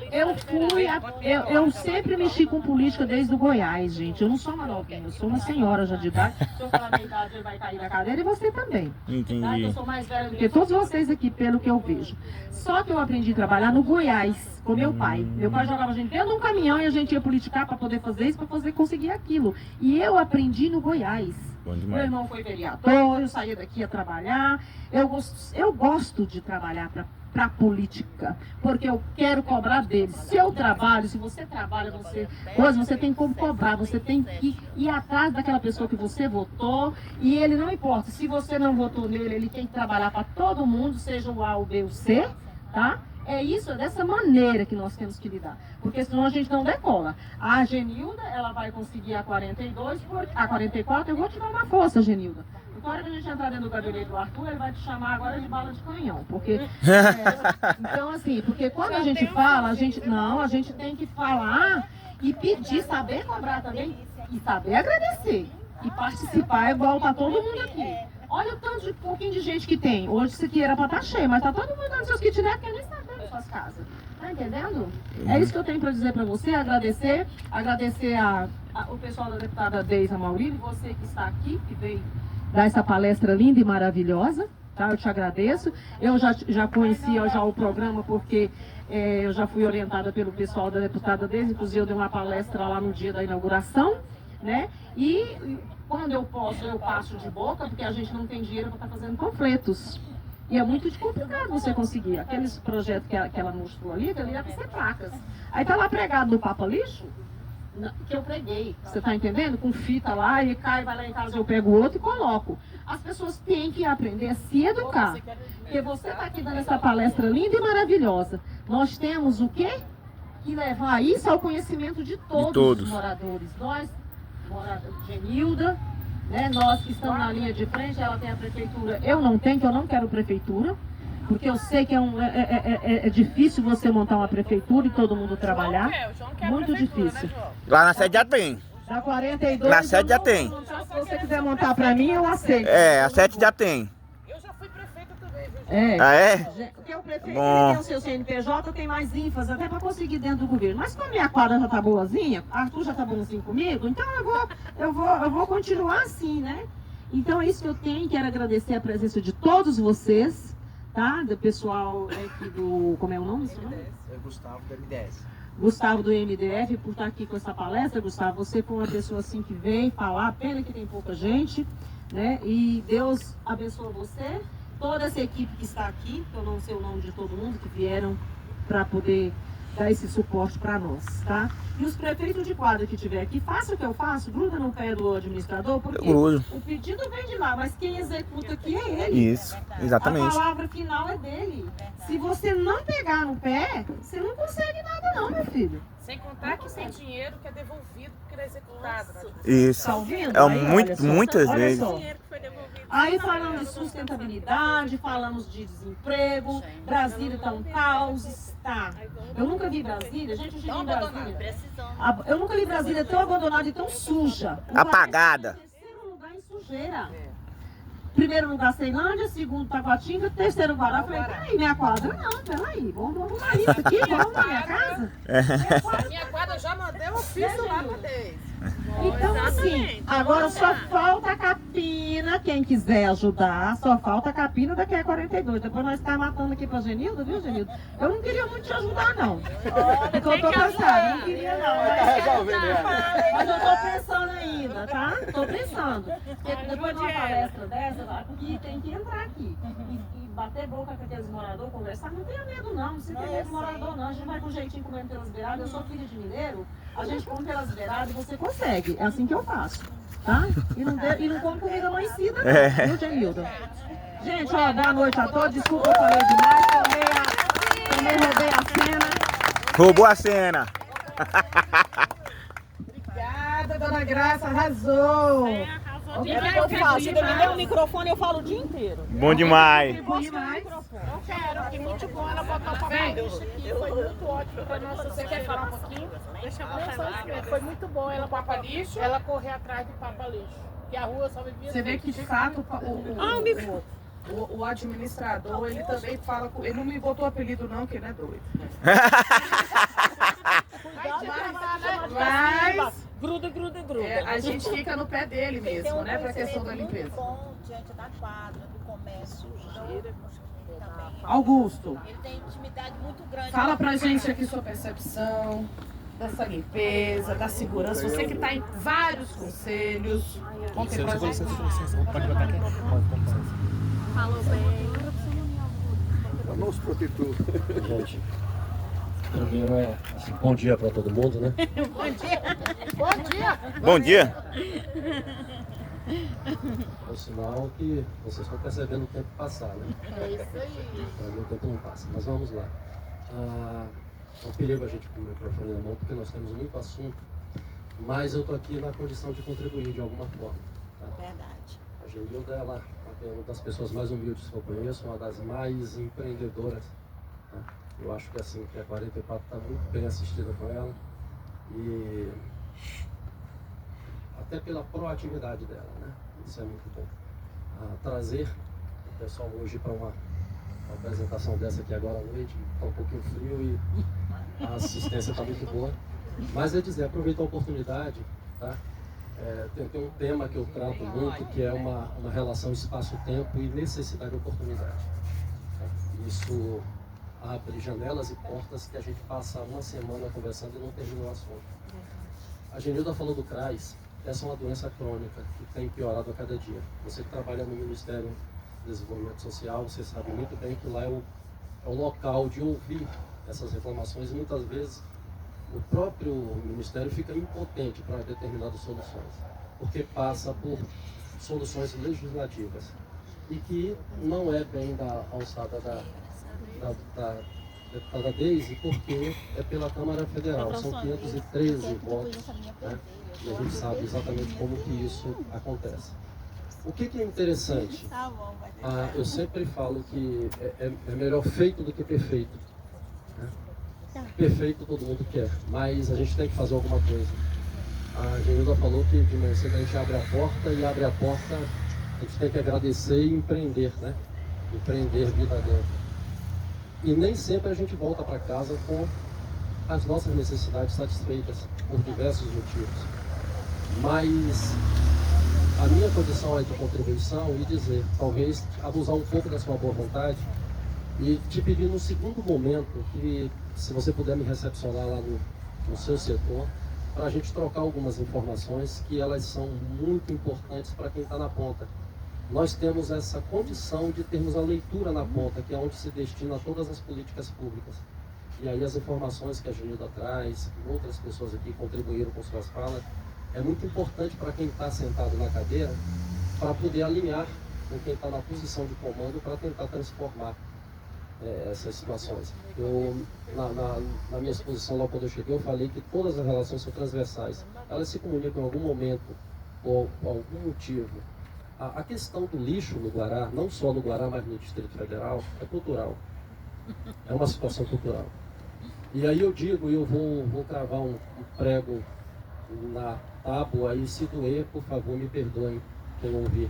Speaker 7: Eu sempre mexi com política desde o Goiás, gente. Eu não sou uma novinha, eu sou uma senhora já de idade. Se eu falar a minha idade, ele vai cair da cadeira e você também.
Speaker 5: Entendi.
Speaker 7: Tá? Eu sou mais velha do que todos vocês aqui, pelo que eu vejo. Só que eu aprendi a trabalhar no Goiás com meu pai. Meu pai jogava a gente dentro de um caminhão e a gente ia politicar para poder fazer isso, para conseguir aquilo. E eu aprendi no Goiás. Meu irmão foi vereador, eu saía daqui a trabalhar. Eu gosto de trabalhar para a política, porque eu quero cobrar deles. Se eu trabalho, se você trabalha, você tem como cobrar, você tem que ir atrás daquela pessoa que você votou, e ele não importa, se você não votou nele, ele tem que trabalhar para todo mundo, seja o A, o B, o C, tá? É isso, é dessa maneira que nós temos que lidar, porque senão a gente não decola. A Genilda, ela vai conseguir a 42, a 44, eu vou te dar uma força, Genilda. Na hora que a gente entrar dentro do gabinete do Arthur, ele vai te chamar agora de bala de canhão, porque... então, assim, porque quando a gente fala, a gente tem que falar e pedir, saber cobrar também, e saber agradecer, e participar igual tá todo mundo aqui. Olha o tanto de pouquinho de gente que tem. Hoje isso aqui era pra estar cheio, mas tá todo mundo dando seus kitnet, quer nem saber das suas casas. Tá entendendo? É isso que eu tenho pra dizer pra você, agradecer o pessoal da deputada Deise Amaurílio, você que está aqui, que veio dar essa palestra linda e maravilhosa, tá? Eu te agradeço. Eu já conhecia já o programa, porque eu já fui orientada pelo pessoal da deputada Deise, inclusive eu dei uma palestra lá no dia da inauguração, né? E Quando eu posso, eu passo de boca, porque a gente não tem dinheiro para estar fazendo panfletos. E é muito complicado você conseguir. Aqueles projetos que ela mostrou ali, que ali era para ser placas. Aí tá lá pregado no Papa Lixo, que eu preguei, você tá entendendo? Com fita lá, e cai, vai lá em casa, eu pego outro e coloco. As pessoas têm que aprender a se educar. Porque você tá aqui dando essa palestra linda e maravilhosa. Nós temos o quê? Que levar isso ao conhecimento de todos os moradores. Nós, Genilda, né, nós que estamos na linha de frente, ela tem a prefeitura, eu não tenho, que eu não quero prefeitura. Porque eu sei que é difícil você montar uma prefeitura e todo mundo trabalhar. Muito difícil.
Speaker 5: Lá na sede já tem.
Speaker 7: Da 42,
Speaker 5: Na sede já tem.
Speaker 7: Se você quiser montar pra mim, eu aceito.
Speaker 5: É, a sede já tem.
Speaker 6: Eu já fui prefeita também, viu?
Speaker 7: É.
Speaker 5: Ah, é?
Speaker 7: Porque o prefeito
Speaker 5: Bom.
Speaker 7: ele tem o seu CNPJ, tem mais ênfase até para conseguir dentro do governo. Mas como a minha quadra já tá boazinha, Arthur já tá bonzinho comigo, então eu vou continuar assim, né? Então é isso que eu tenho, quero agradecer a presença de todos vocês, tá? Do pessoal aqui do... Como é o nome?
Speaker 3: É Gustavo do MDS.
Speaker 7: Gustavo do MDF, por estar aqui com essa palestra. Gustavo, você foi uma pessoa assim que veio falar, pena que tem pouca gente, né? E Deus abençoe você, toda essa equipe que está aqui, que eu não sei o nome de todo mundo, que vieram para poder dar esse suporte para nós, tá? E os prefeitos de quadra que estiver aqui, faça o que eu faço, gruda no pé do administrador, porque o pedido vem de lá, mas quem executa aqui é ele.
Speaker 5: Isso, exatamente.
Speaker 7: A palavra final é dele. Se você não pegar no pé, você não consegue nada não, meu filho.
Speaker 6: Sem contar que tem dinheiro que é devolvido porque é executado. Né?
Speaker 5: Isso.
Speaker 7: Tá ouvindo?
Speaker 5: É
Speaker 7: Aí,
Speaker 5: muito,
Speaker 7: olha só,
Speaker 5: muitas
Speaker 7: olha
Speaker 5: vezes.
Speaker 7: só.
Speaker 2: Dinheiro que foi devolvido.
Speaker 7: Aí falamos de sustentabilidade, falamos de desemprego, Brasília está um caos, está. Eu nunca vi Brasília, gente, eu cheguei em Brasília. Eu nunca vi Brasília tão abandonada e tão suja.
Speaker 5: Apagada.
Speaker 7: Terceiro lugar em sujeira. Primeiro lugar, Ceilândia, segundo, Taguatinga, terceiro, Guará. Falei, peraí, minha quadra? Não, peraí, vamos arrumar isso aqui, vamos na minha casa?
Speaker 6: Minha quadra já mandei um ofício lá pra eles.
Speaker 7: Então, assim, agora só falta a capina, quem quiser ajudar, só falta a capina da QE42. Depois nós estamos matando aqui pra Genilda, viu, Genilda? Eu não queria muito te ajudar, não. Porque eu tô cansada, não queria não. Mas eu tô pensando ainda, tá? Tô pensando. Porque depois de uma palestra dessa, aqui tem que entrar aqui. E bater boca com aqueles moradores, conversar, não tenha medo não, não se tem medo do morador não. A gente vai com jeitinho comendo pelas beiradas, eu sou filha de mineiro, a gente come pelas beiradas e você consegue. É assim que eu faço, tá? E não come comida amanhecida não, viu, Genilda? Gente, ó, boa noite a todos, desculpa, eu falei demais, também roubei a cena.
Speaker 5: Roubou a cena.
Speaker 1: Obrigada, dona Graça, arrasou.
Speaker 2: Eu falo, se me der um microfone, eu falo o dia inteiro.
Speaker 5: Bom demais.
Speaker 2: Eu quero, porque muito bom ela botar o papel lixo aqui. Foi muito ótimo pra nós. Você quer falar um pouquinho? Deixa eu falar. Foi muito bom ela botar lixo, ela correr atrás do papa lixo. Que a rua só vivia.
Speaker 1: Você vê que de fato o administrador, ele também fala com. Ele não me botou apelido não, que ele é doido. Mas
Speaker 2: Gruda.
Speaker 1: a gente fica no pé dele
Speaker 8: Tem
Speaker 1: mesmo,
Speaker 8: um
Speaker 1: né? Pra questão da
Speaker 8: conhecimento
Speaker 1: limpeza.
Speaker 8: muito bom diante da quadra, do comércio, também.
Speaker 1: Augusto,
Speaker 8: Ele tem intimidade muito grande.
Speaker 1: fala pra gente aqui sua percepção dessa limpeza, da segurança. Você que está em vários conselhos. Conta aí pra gente.
Speaker 2: Falou bem.
Speaker 9: É o nosso protetor.
Speaker 10: Gente, primeiro assim, bom dia para todo mundo, né?
Speaker 5: Bom dia.
Speaker 10: É o sinal que vocês estão percebendo o tempo passar, né?
Speaker 2: É isso aí.
Speaker 10: Para mim o tempo não passa, mas vamos lá. É um perigo a gente com o microfone na mão, porque nós temos muito assunto, mas eu estou aqui na condição de contribuir de alguma forma. Tá?
Speaker 8: Verdade.
Speaker 10: A Genilda, ela é uma das pessoas mais humildes que eu conheço, uma das mais empreendedoras. Tá? Eu acho que assim, que a 44 está muito bem assistida com ela e até pela proatividade dela, né? Isso é muito bom. Trazer o pessoal hoje para uma apresentação dessa aqui agora à noite, está um pouquinho frio e a assistência está muito boa. Mas é dizer, aproveitar a oportunidade, tá? Tem um tema que eu trato muito, que é uma relação espaço-tempo e necessidade de oportunidade. Tá? Isso abre janelas e portas que a gente passa uma semana conversando e não termina o assunto. A Genilda falou do CRAS, essa é uma doença crônica que tem piorado a cada dia. Você que trabalha no Ministério do Desenvolvimento Social, você sabe muito bem que lá é o local de ouvir essas reclamações e muitas vezes o próprio Ministério fica impotente para determinadas soluções, porque passa por soluções legislativas e que não é bem da alçada da deputada Deise, porque é pela Câmara Federal, são 513 votos, né? E a gente sabe exatamente como que isso acontece. O que é interessante? Eu sempre falo que é melhor feito do que perfeito. Né? Perfeito todo mundo quer, mas a gente tem que fazer alguma coisa. A Genilda falou que de manhã cedo a gente abre a porta e abre a porta, a gente tem que agradecer e empreender, né? Empreender vida dentro. E nem sempre a gente volta para casa com as nossas necessidades satisfeitas por diversos motivos. Mas a minha condição é de contribuição e dizer, talvez abusar um pouco da sua boa vontade e te pedir no segundo momento que, se você puder me recepcionar lá no seu setor, para a gente trocar algumas informações que elas são muito importantes para quem está na ponta. Nós temos essa condição de termos a leitura na ponta, que é onde se destina todas as políticas públicas. E aí as informações que a Genilda traz, que outras pessoas aqui contribuíram com suas falas, é muito importante para quem está sentado na cadeira, para poder alinhar com quem está na posição de comando para tentar transformar essas situações. Na minha exposição, lá quando eu cheguei, eu falei que todas as relações são transversais. Elas se comunicam em algum momento, ou por algum motivo. A questão do lixo no Guará, não só no Guará, mas no Distrito Federal, é cultural. É uma situação cultural. E aí eu digo, e eu vou cravar um prego na tábua, e se doer, por favor, me perdoem quem ouvir.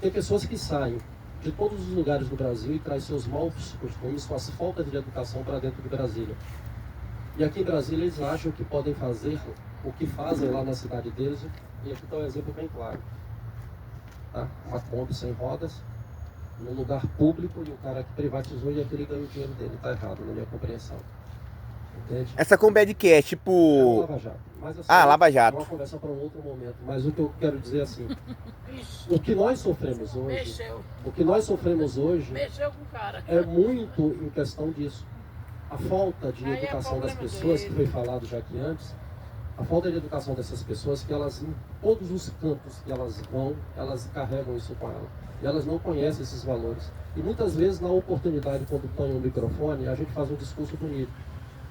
Speaker 10: Tem pessoas que saem de todos os lugares do Brasil e trazem seus maus costumes, suas faltas de educação para dentro de Brasília. E aqui em Brasília eles acham que podem fazer o que fazem lá na cidade deles, e aqui está um exemplo bem claro. Tá? Uma Kombi sem rodas, num lugar público, e o cara que privatizou e aquele ganha o dinheiro dele. Está errado na minha compreensão. Entende?
Speaker 5: Essa Kombi é de quê? É tipo...
Speaker 10: Lava Jato. Mas, assim,
Speaker 5: Lava Jato.
Speaker 10: É uma conversa para um outro momento. Mas o que eu quero dizer é assim, o que nós sofremos hoje,
Speaker 2: Mexeu com o cara.
Speaker 10: é muito em questão disso. A falta de educação das pessoas, que foi falado já aqui antes, a falta de educação dessas pessoas, que elas, em todos os campos que elas vão, elas carregam isso com elas. E elas não conhecem esses valores. E muitas vezes, na oportunidade, quando põe o microfone, a gente faz um discurso bonito,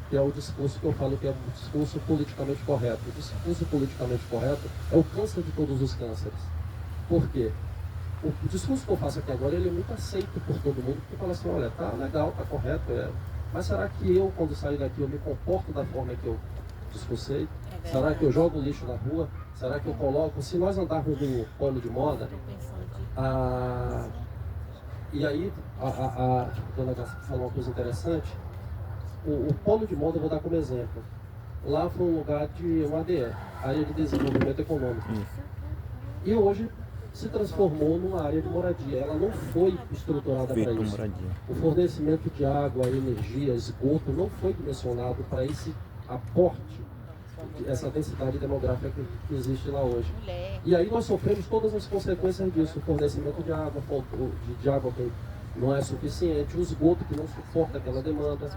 Speaker 10: que é o discurso que eu falo que é o discurso politicamente correto. O discurso politicamente correto é o câncer de todos os cânceres. Por quê? O discurso que eu faço aqui agora, ele é muito aceito por todo mundo, porque fala assim, olha, tá legal, tá correto, mas será que eu, quando sair daqui, eu me comporto da forma que eu discursei? Será que eu jogo lixo na rua? Será que eu coloco? Se nós andarmos no polo de moda, e aí a dona Garcia falou uma coisa interessante, o polo de moda eu vou dar como exemplo. Lá foi um lugar de uma ADE, Área de Desenvolvimento Econômico. E hoje se transformou numa área de moradia. Ela não foi estruturada para isso. O fornecimento de água, energia, esgoto não foi dimensionado para esse aporte, essa densidade demográfica que existe lá hoje. E aí nós sofremos todas as consequências disso. O fornecimento de água, de água que não é suficiente, o esgoto que não suporta aquela demanda,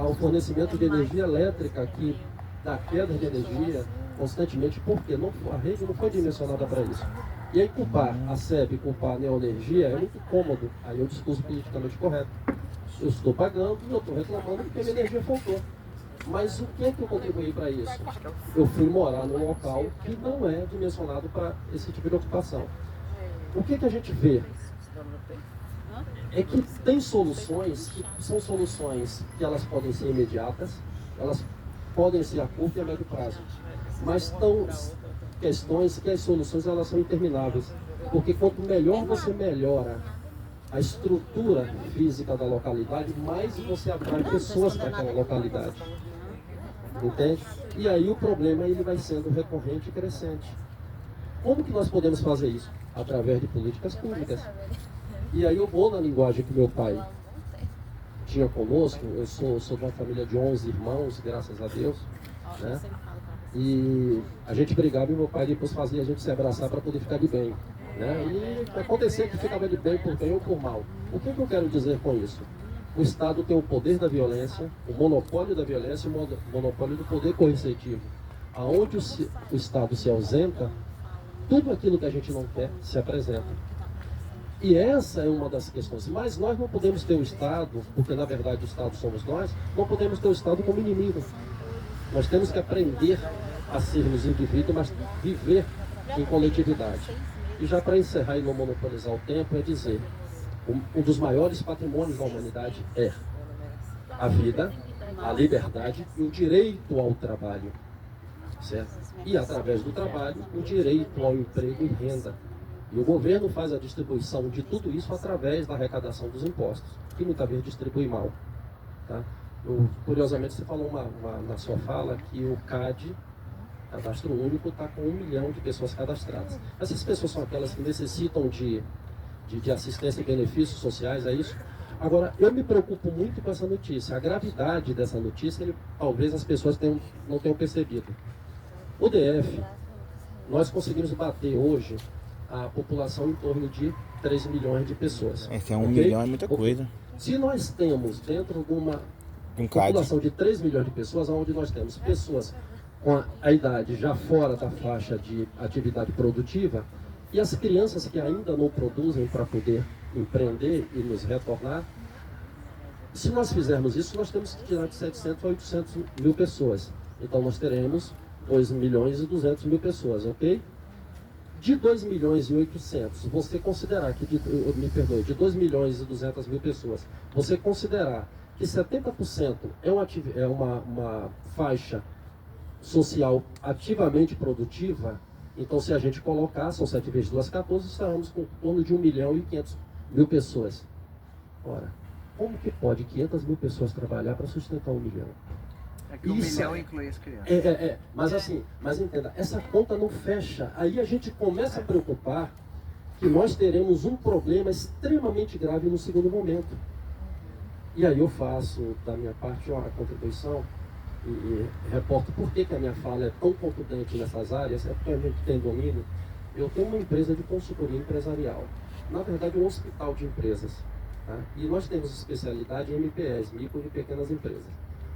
Speaker 10: o fornecimento de energia elétrica que dá queda de energia constantemente, porque a rede não foi dimensionada para isso. E aí culpar a SEB, culpar a Neoenergia é muito cômodo. Aí é o discurso politicamente correto. Eu estou pagando e eu estou reclamando porque a minha energia faltou. Mas o que é que eu contribuí para isso? Eu fui morar num local que não é dimensionado para esse tipo de ocupação. O que a gente vê? É que tem soluções que são soluções que elas podem ser imediatas, elas podem ser a curto e a médio prazo. Mas estão questões que as soluções elas são intermináveis. Porque quanto melhor você melhora a estrutura física da localidade, mais você atrai pessoas para aquela localidade. Entende? E aí o problema ele vai sendo recorrente e crescente. Como que nós podemos fazer isso? Através de políticas públicas. E aí eu vou na linguagem que meu pai tinha conosco. Eu sou de uma família de 11 irmãos, graças a Deus, né? E a gente brigava e meu pai depois fazia a gente se abraçar para poder ficar de bem, né? E acontecia que ficava de bem por bem ou por mal. O que eu quero dizer com isso? O Estado tem o poder da violência, o monopólio da violência e o monopólio do poder coercitivo. Aonde o Estado se ausenta, tudo aquilo que a gente não quer se apresenta. E essa é uma das questões. Mas nós não podemos ter o Estado, porque na verdade o Estado somos nós, não podemos ter o Estado como inimigo. Nós temos que aprender a sermos indivíduos, mas viver em coletividade. E já para encerrar e não monopolizar o tempo, é dizer, um dos maiores patrimônios da humanidade é a vida, a liberdade e o direito ao trabalho. Certo? E através do trabalho, o direito ao emprego e renda. E o governo faz a distribuição de tudo isso através da arrecadação dos impostos, que muitas vezes distribui mal. Tá? Curiosamente, você falou na sua fala que o CAD, Cadastro Único, está com 1 milhão de pessoas cadastradas. Essas pessoas são aquelas que necessitam de assistência e benefícios sociais, é isso? Agora, eu me preocupo muito com essa notícia. A gravidade dessa notícia, talvez as pessoas não tenham percebido. O DF, nós conseguimos bater hoje a população em torno de 3 milhões de pessoas.
Speaker 5: Esse é 1 milhão, é muita coisa.
Speaker 10: Se nós temos dentro de uma população de 3 milhões de pessoas, onde nós temos pessoas com a idade já fora da faixa de atividade produtiva, e as crianças que ainda não produzem para poder empreender e nos retornar, se nós fizermos isso, nós temos que tirar de 700 a 800 mil pessoas. Então nós teremos 2 milhões e 200 mil pessoas, ok? De 2 milhões e 800, você considerar que, de 2 milhões e 200 mil pessoas, você considerar que 70% é uma faixa social ativamente produtiva, então se a gente colocar, são 7 vezes 2, 14, estaremos com em torno de 1 milhão e 500 mil pessoas. Ora, como que pode 500 mil pessoas trabalhar para sustentar 1 milhão?
Speaker 3: É que 1 milhão inclui as crianças.
Speaker 10: Mas assim, mas entenda, essa conta não fecha. Aí a gente começa a preocupar que nós teremos um problema extremamente grave no segundo momento. E aí eu faço da minha parte uma contribuição e reporto por que a minha fala é tão contundente nessas áreas, é porque a gente tem domínio. Eu tenho uma empresa de consultoria empresarial, na verdade um hospital de empresas, tá? E nós temos especialidade em MPS, micro e pequenas empresas.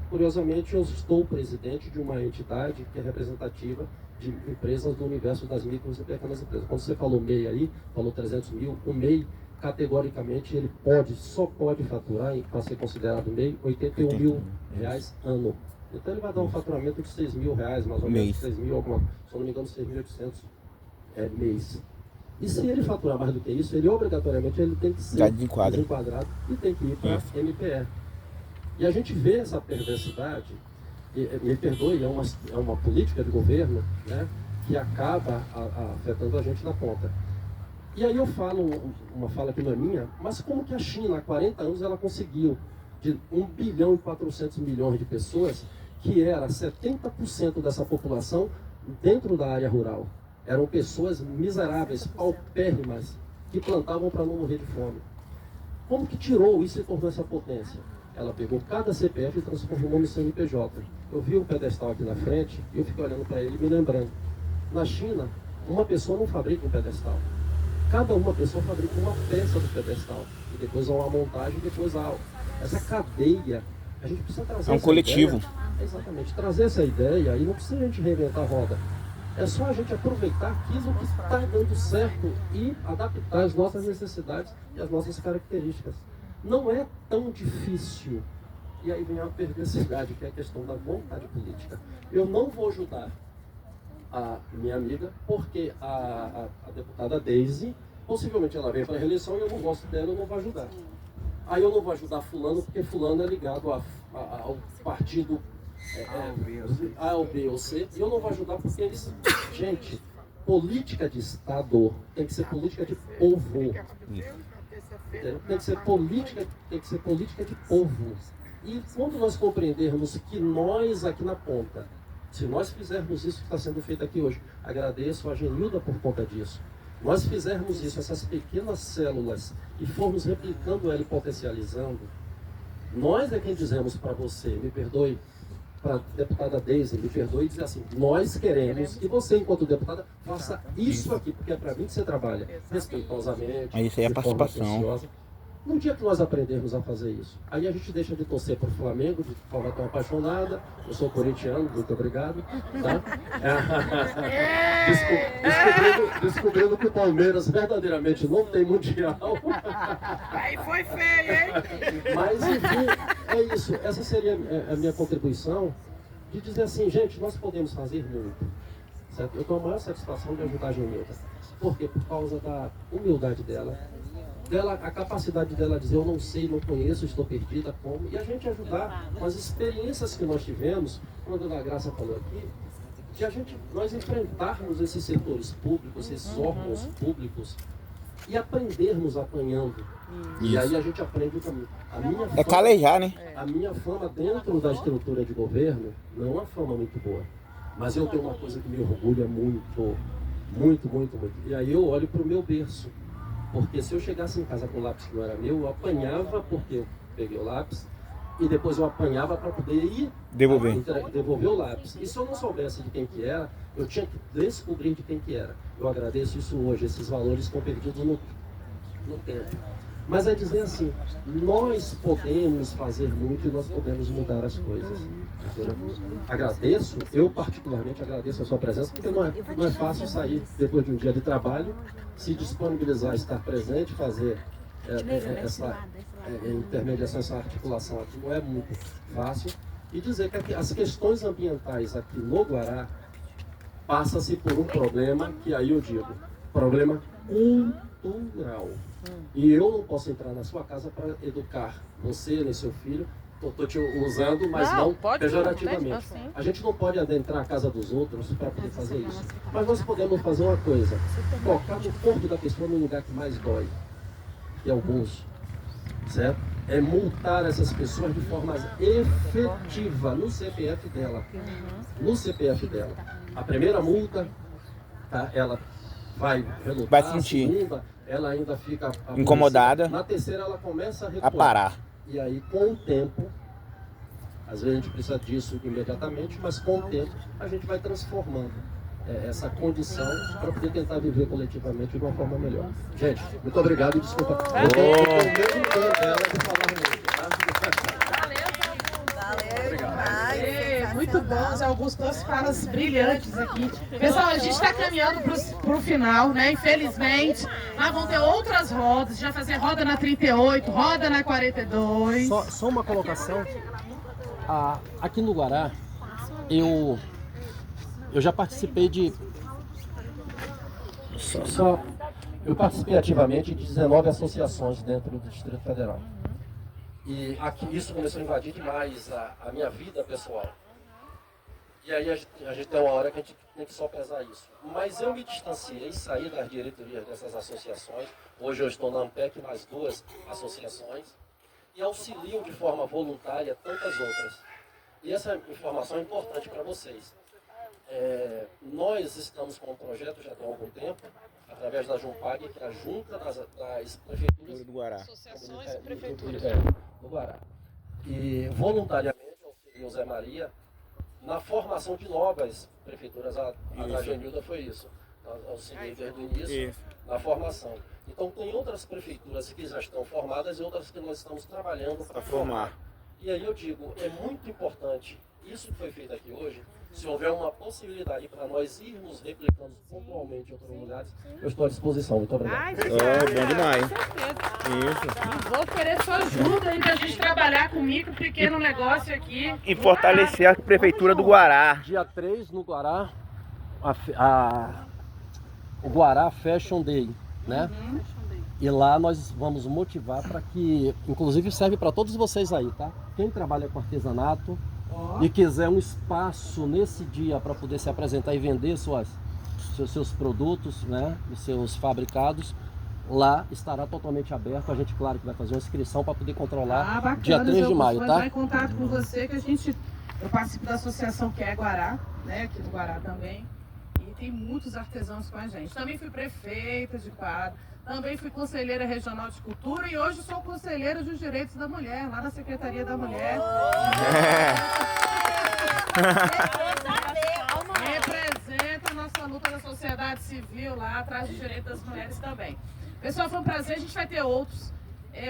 Speaker 10: Curiosamente, eu estou presidente de uma entidade que é representativa de empresas do universo das micros e pequenas empresas. Quando você falou MEI aí, falou 300 mil, o MEI, categoricamente, ele só pode faturar, para ser considerado MEI, 81 mil reais ano. Então ele vai dar um faturamento de 6 mil reais, mais ou menos, 6 mil, se eu não me engano, 6.800 mês. E se ele faturar mais do que isso, ele obrigatoriamente tem que ser desenquadrado e tem que ir para MPE. E a gente vê essa perversidade, me perdoe, é uma política de governo, né, que acaba afetando a gente na ponta. E aí eu falo, uma fala que não é minha, mas como que a China, há 40 anos, ela conseguiu, de 1 bilhão e 400 milhões de pessoas, que era 70% dessa população dentro da área rural. Eram pessoas miseráveis, paupérrimas, que plantavam para não morrer de fome. Como que tirou isso e tornou essa potência? Ela pegou cada CPF e transformou no CNPJ. Eu vi o pedestal aqui na frente e eu fiquei olhando para ele e me lembrando. Na China, uma pessoa não fabrica um pedestal. Cada uma pessoa fabrica uma peça do pedestal. E depois há uma montagem e depois há essa cadeia. A gente precisa trazer
Speaker 5: um coletivo.
Speaker 10: Ideia, exatamente, trazer essa ideia e não precisa a gente reinventar a roda. É só a gente aproveitar aquilo que está dando certo e adaptar as nossas necessidades e as nossas características. Não é tão difícil. E aí vem a perversidade, que é a questão da vontade política. Eu não vou ajudar a minha amiga, porque a deputada Daisy, possivelmente ela vem para a reeleição e eu não gosto dela, eu não vou ajudar. Aí eu não vou ajudar fulano, porque fulano é ligado ao partido A ou B ou C, e eu não vou ajudar porque eles... Gente, política de Estado tem que ser política de povo. Tem que ser política de povo. E quando nós compreendermos que nós aqui na ponta, se nós fizermos isso que está sendo feito aqui hoje, agradeço a Genilda por conta disso. Nós fizermos isso, essas pequenas células, e formos replicando ela e potencializando, nós é quem dizemos para você, me perdoe, para a deputada Deise, me perdoe, e dizer assim, nós queremos que você, enquanto deputada, faça isso aqui, porque é para mim que você trabalha, respeitosamente,
Speaker 5: Isso aí é
Speaker 10: de forma
Speaker 5: participação.
Speaker 10: atenciosa. No dia que nós aprendermos a fazer isso, aí a gente deixa de torcer para o Flamengo de forma tão apaixonada. Eu sou corintiano, muito obrigado. Tá? Descobrindo que o Palmeiras verdadeiramente não tem mundial.
Speaker 6: Aí foi feio, hein?
Speaker 10: Mas, enfim, é isso. Essa seria a minha contribuição de dizer assim, gente, nós podemos fazer muito. Certo? Eu tenho a maior satisfação de ajudar a Genilda. Por quê? Por causa da humildade dela, a capacidade dela dizer, eu não sei, não conheço, estou perdida, como, e a gente ajudar com as experiências que nós tivemos, como a dona Graça falou aqui, de nós enfrentarmos esses setores públicos, esses órgãos públicos, e aprendermos apanhando. E aí a gente aprende o caminho.
Speaker 5: É calejar, né?
Speaker 10: A minha fama dentro da estrutura de governo não é uma fama muito boa, mas eu tenho uma coisa que me orgulha muito, muito, muito, muito. E aí eu olho para o meu berço. Porque se eu chegasse em casa com o lápis que não era meu, eu apanhava porque eu peguei o lápis e depois eu apanhava para poder ir devolver o lápis. E se eu não soubesse de quem que era, eu tinha que descobrir de quem que era. Eu agradeço isso hoje, esses valores estão perdidos no tempo. Mas é dizer assim, nós podemos fazer muito e nós podemos mudar as coisas. Entendeu? Agradeço, eu particularmente agradeço a sua presença, porque não é fácil sair depois de um dia de trabalho, se disponibilizar, estar presente, fazer essa intermediação, essa articulação aqui, não é muito fácil. E dizer que as questões ambientais aqui no Guará passa-se por um problema, que aí eu digo, problema cultural. E eu não posso entrar na sua casa para educar você nem seu filho. Estou te usando, mas não pejorativamente. A gente não pode adentrar a casa dos outros para poder fazer isso. Mas nós podemos fazer uma coisa: tocar no corpo da pessoa no lugar que mais dói, que é o bolso. Certo? É multar essas pessoas de forma efetiva no CPF dela. No CPF dela. A primeira multa, tá, ela vai relutar.
Speaker 5: Vai sentir.
Speaker 10: A segunda, ela ainda fica
Speaker 5: incomodada.
Speaker 10: Na terceira, ela começa a recuar.
Speaker 5: A parar.
Speaker 10: E aí, com o tempo, às vezes a gente precisa disso imediatamente, mas com o tempo a gente vai transformando essa condição para poder tentar viver coletivamente de uma forma melhor. Gente, muito obrigado e desculpa. Eu tenho o mesmo tempo dela de falar muito, tá?
Speaker 1: Muito bom, Zé Augusto, duas falas brilhantes aqui. Pessoal, a gente está caminhando para o final, né? Infelizmente, mas vão ter outras rodas, já fazer roda na 38, roda na 42.
Speaker 10: Só uma colocação. Aqui no Guará, eu já participei eu participei ativamente de 19 associações dentro do Distrito Federal. E aqui, isso começou a invadir demais a minha vida pessoal. E aí a gente tem uma hora que a gente tem que só pesar isso. Mas eu me distanciei, saí das diretorias dessas associações. Hoje eu estou na AMPEC, mais 2 associações. E auxilio de forma voluntária tantas outras. E essa informação é importante para vocês. Nós estamos com um projeto já tem algum tempo, através da Jumpag, que é a junta das prefeituras
Speaker 5: do Guará.
Speaker 2: Associações e prefeituras.
Speaker 10: Do Guará. E voluntariamente auxilio o Zé Maria na formação de novas prefeituras. A da Genilda foi isso. Nós auxiliei desde o início na formação. Então tem outras prefeituras que já estão formadas e outras que nós estamos trabalhando para formar. E aí eu digo, é muito importante isso que foi feito aqui hoje. Se houver uma possibilidade para nós irmos replicando pontualmente em outros lugares, eu estou à disposição. Muito obrigado.
Speaker 5: Bom demais.
Speaker 1: Isso. Vou querer sua ajuda aí pra gente trabalhar com micro, pequeno negócio aqui.
Speaker 5: E fortalecer a prefeitura do Guará.
Speaker 10: Dia 3 no Guará, o Guará Fashion Day, né? E lá nós vamos motivar para que, inclusive serve para todos vocês aí, tá? Quem trabalha com artesanato e quiser um espaço nesse dia para poder se apresentar e vender seus produtos, né? Os seus fabricados, lá estará totalmente aberto. A gente, claro, que vai fazer uma inscrição para poder controlar
Speaker 1: bacana,
Speaker 10: dia 3 de maio, tá?
Speaker 1: Vou entrar em contato com você, que eu participo da associação que é Guará, né? Aqui do Guará também. E tem muitos artesãos com a gente. Também fui prefeita de quadro, também fui conselheira regional de cultura e hoje sou conselheira dos direitos da mulher, lá na Secretaria da Mulher. Representa a nossa luta da sociedade civil lá atrás do direito das mulheres também. Pessoal, foi um prazer, a gente vai ter outros.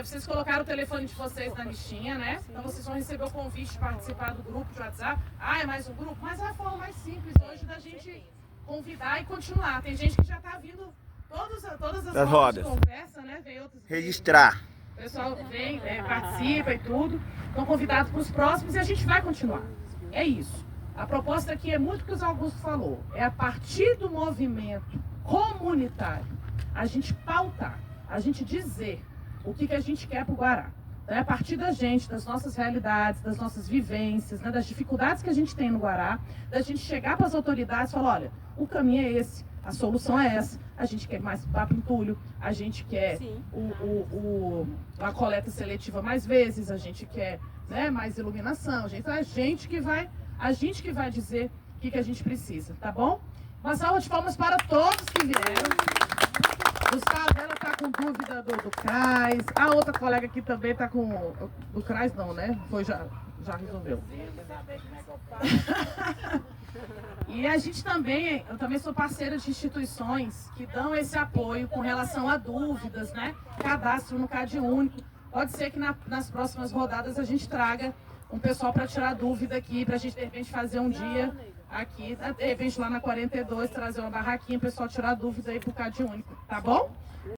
Speaker 1: Vocês colocaram o telefone de vocês na listinha, né? Então vocês vão receber o convite de participar do grupo de WhatsApp. Ah, é mais um grupo? Mas é a forma mais simples hoje da gente convidar e continuar. Tem gente que já está vindo todas as rodas de conversa, né? Vem outros
Speaker 5: registrar.
Speaker 1: O pessoal vem, participa e tudo. Estão convidados para os próximos e a gente vai continuar. É isso. A proposta aqui é muito o que o Augusto falou. É a partir do movimento comunitário, a gente pautar, a gente dizer o que a gente quer para o Guará. Então, é a partir da gente, das nossas realidades, das nossas vivências, né, das dificuldades que a gente tem no Guará, da gente chegar para as autoridades e falar, olha, o caminho é esse, a solução é essa, a gente quer mais papo entulho, a gente quer a coleta seletiva mais vezes, a gente quer, né, mais iluminação, a gente que vai dizer o que a gente precisa, tá bom? Uma salva de palmas para todos que vieram. Gustavo, ela tá com dúvida do CRAS. A outra colega aqui também tá com... Do CRAS não, né? Já resolveu. E a gente também, eu também sou parceira de instituições que dão esse apoio com relação a dúvidas, né? Cadastro no CAD único. Pode ser que nas próximas rodadas a gente traga um pessoal para tirar dúvida aqui, para a gente de repente fazer um dia aqui, de repente lá na 42, trazer uma barraquinha, o pessoal tirar dúvida aí pro CAD único, tá bom?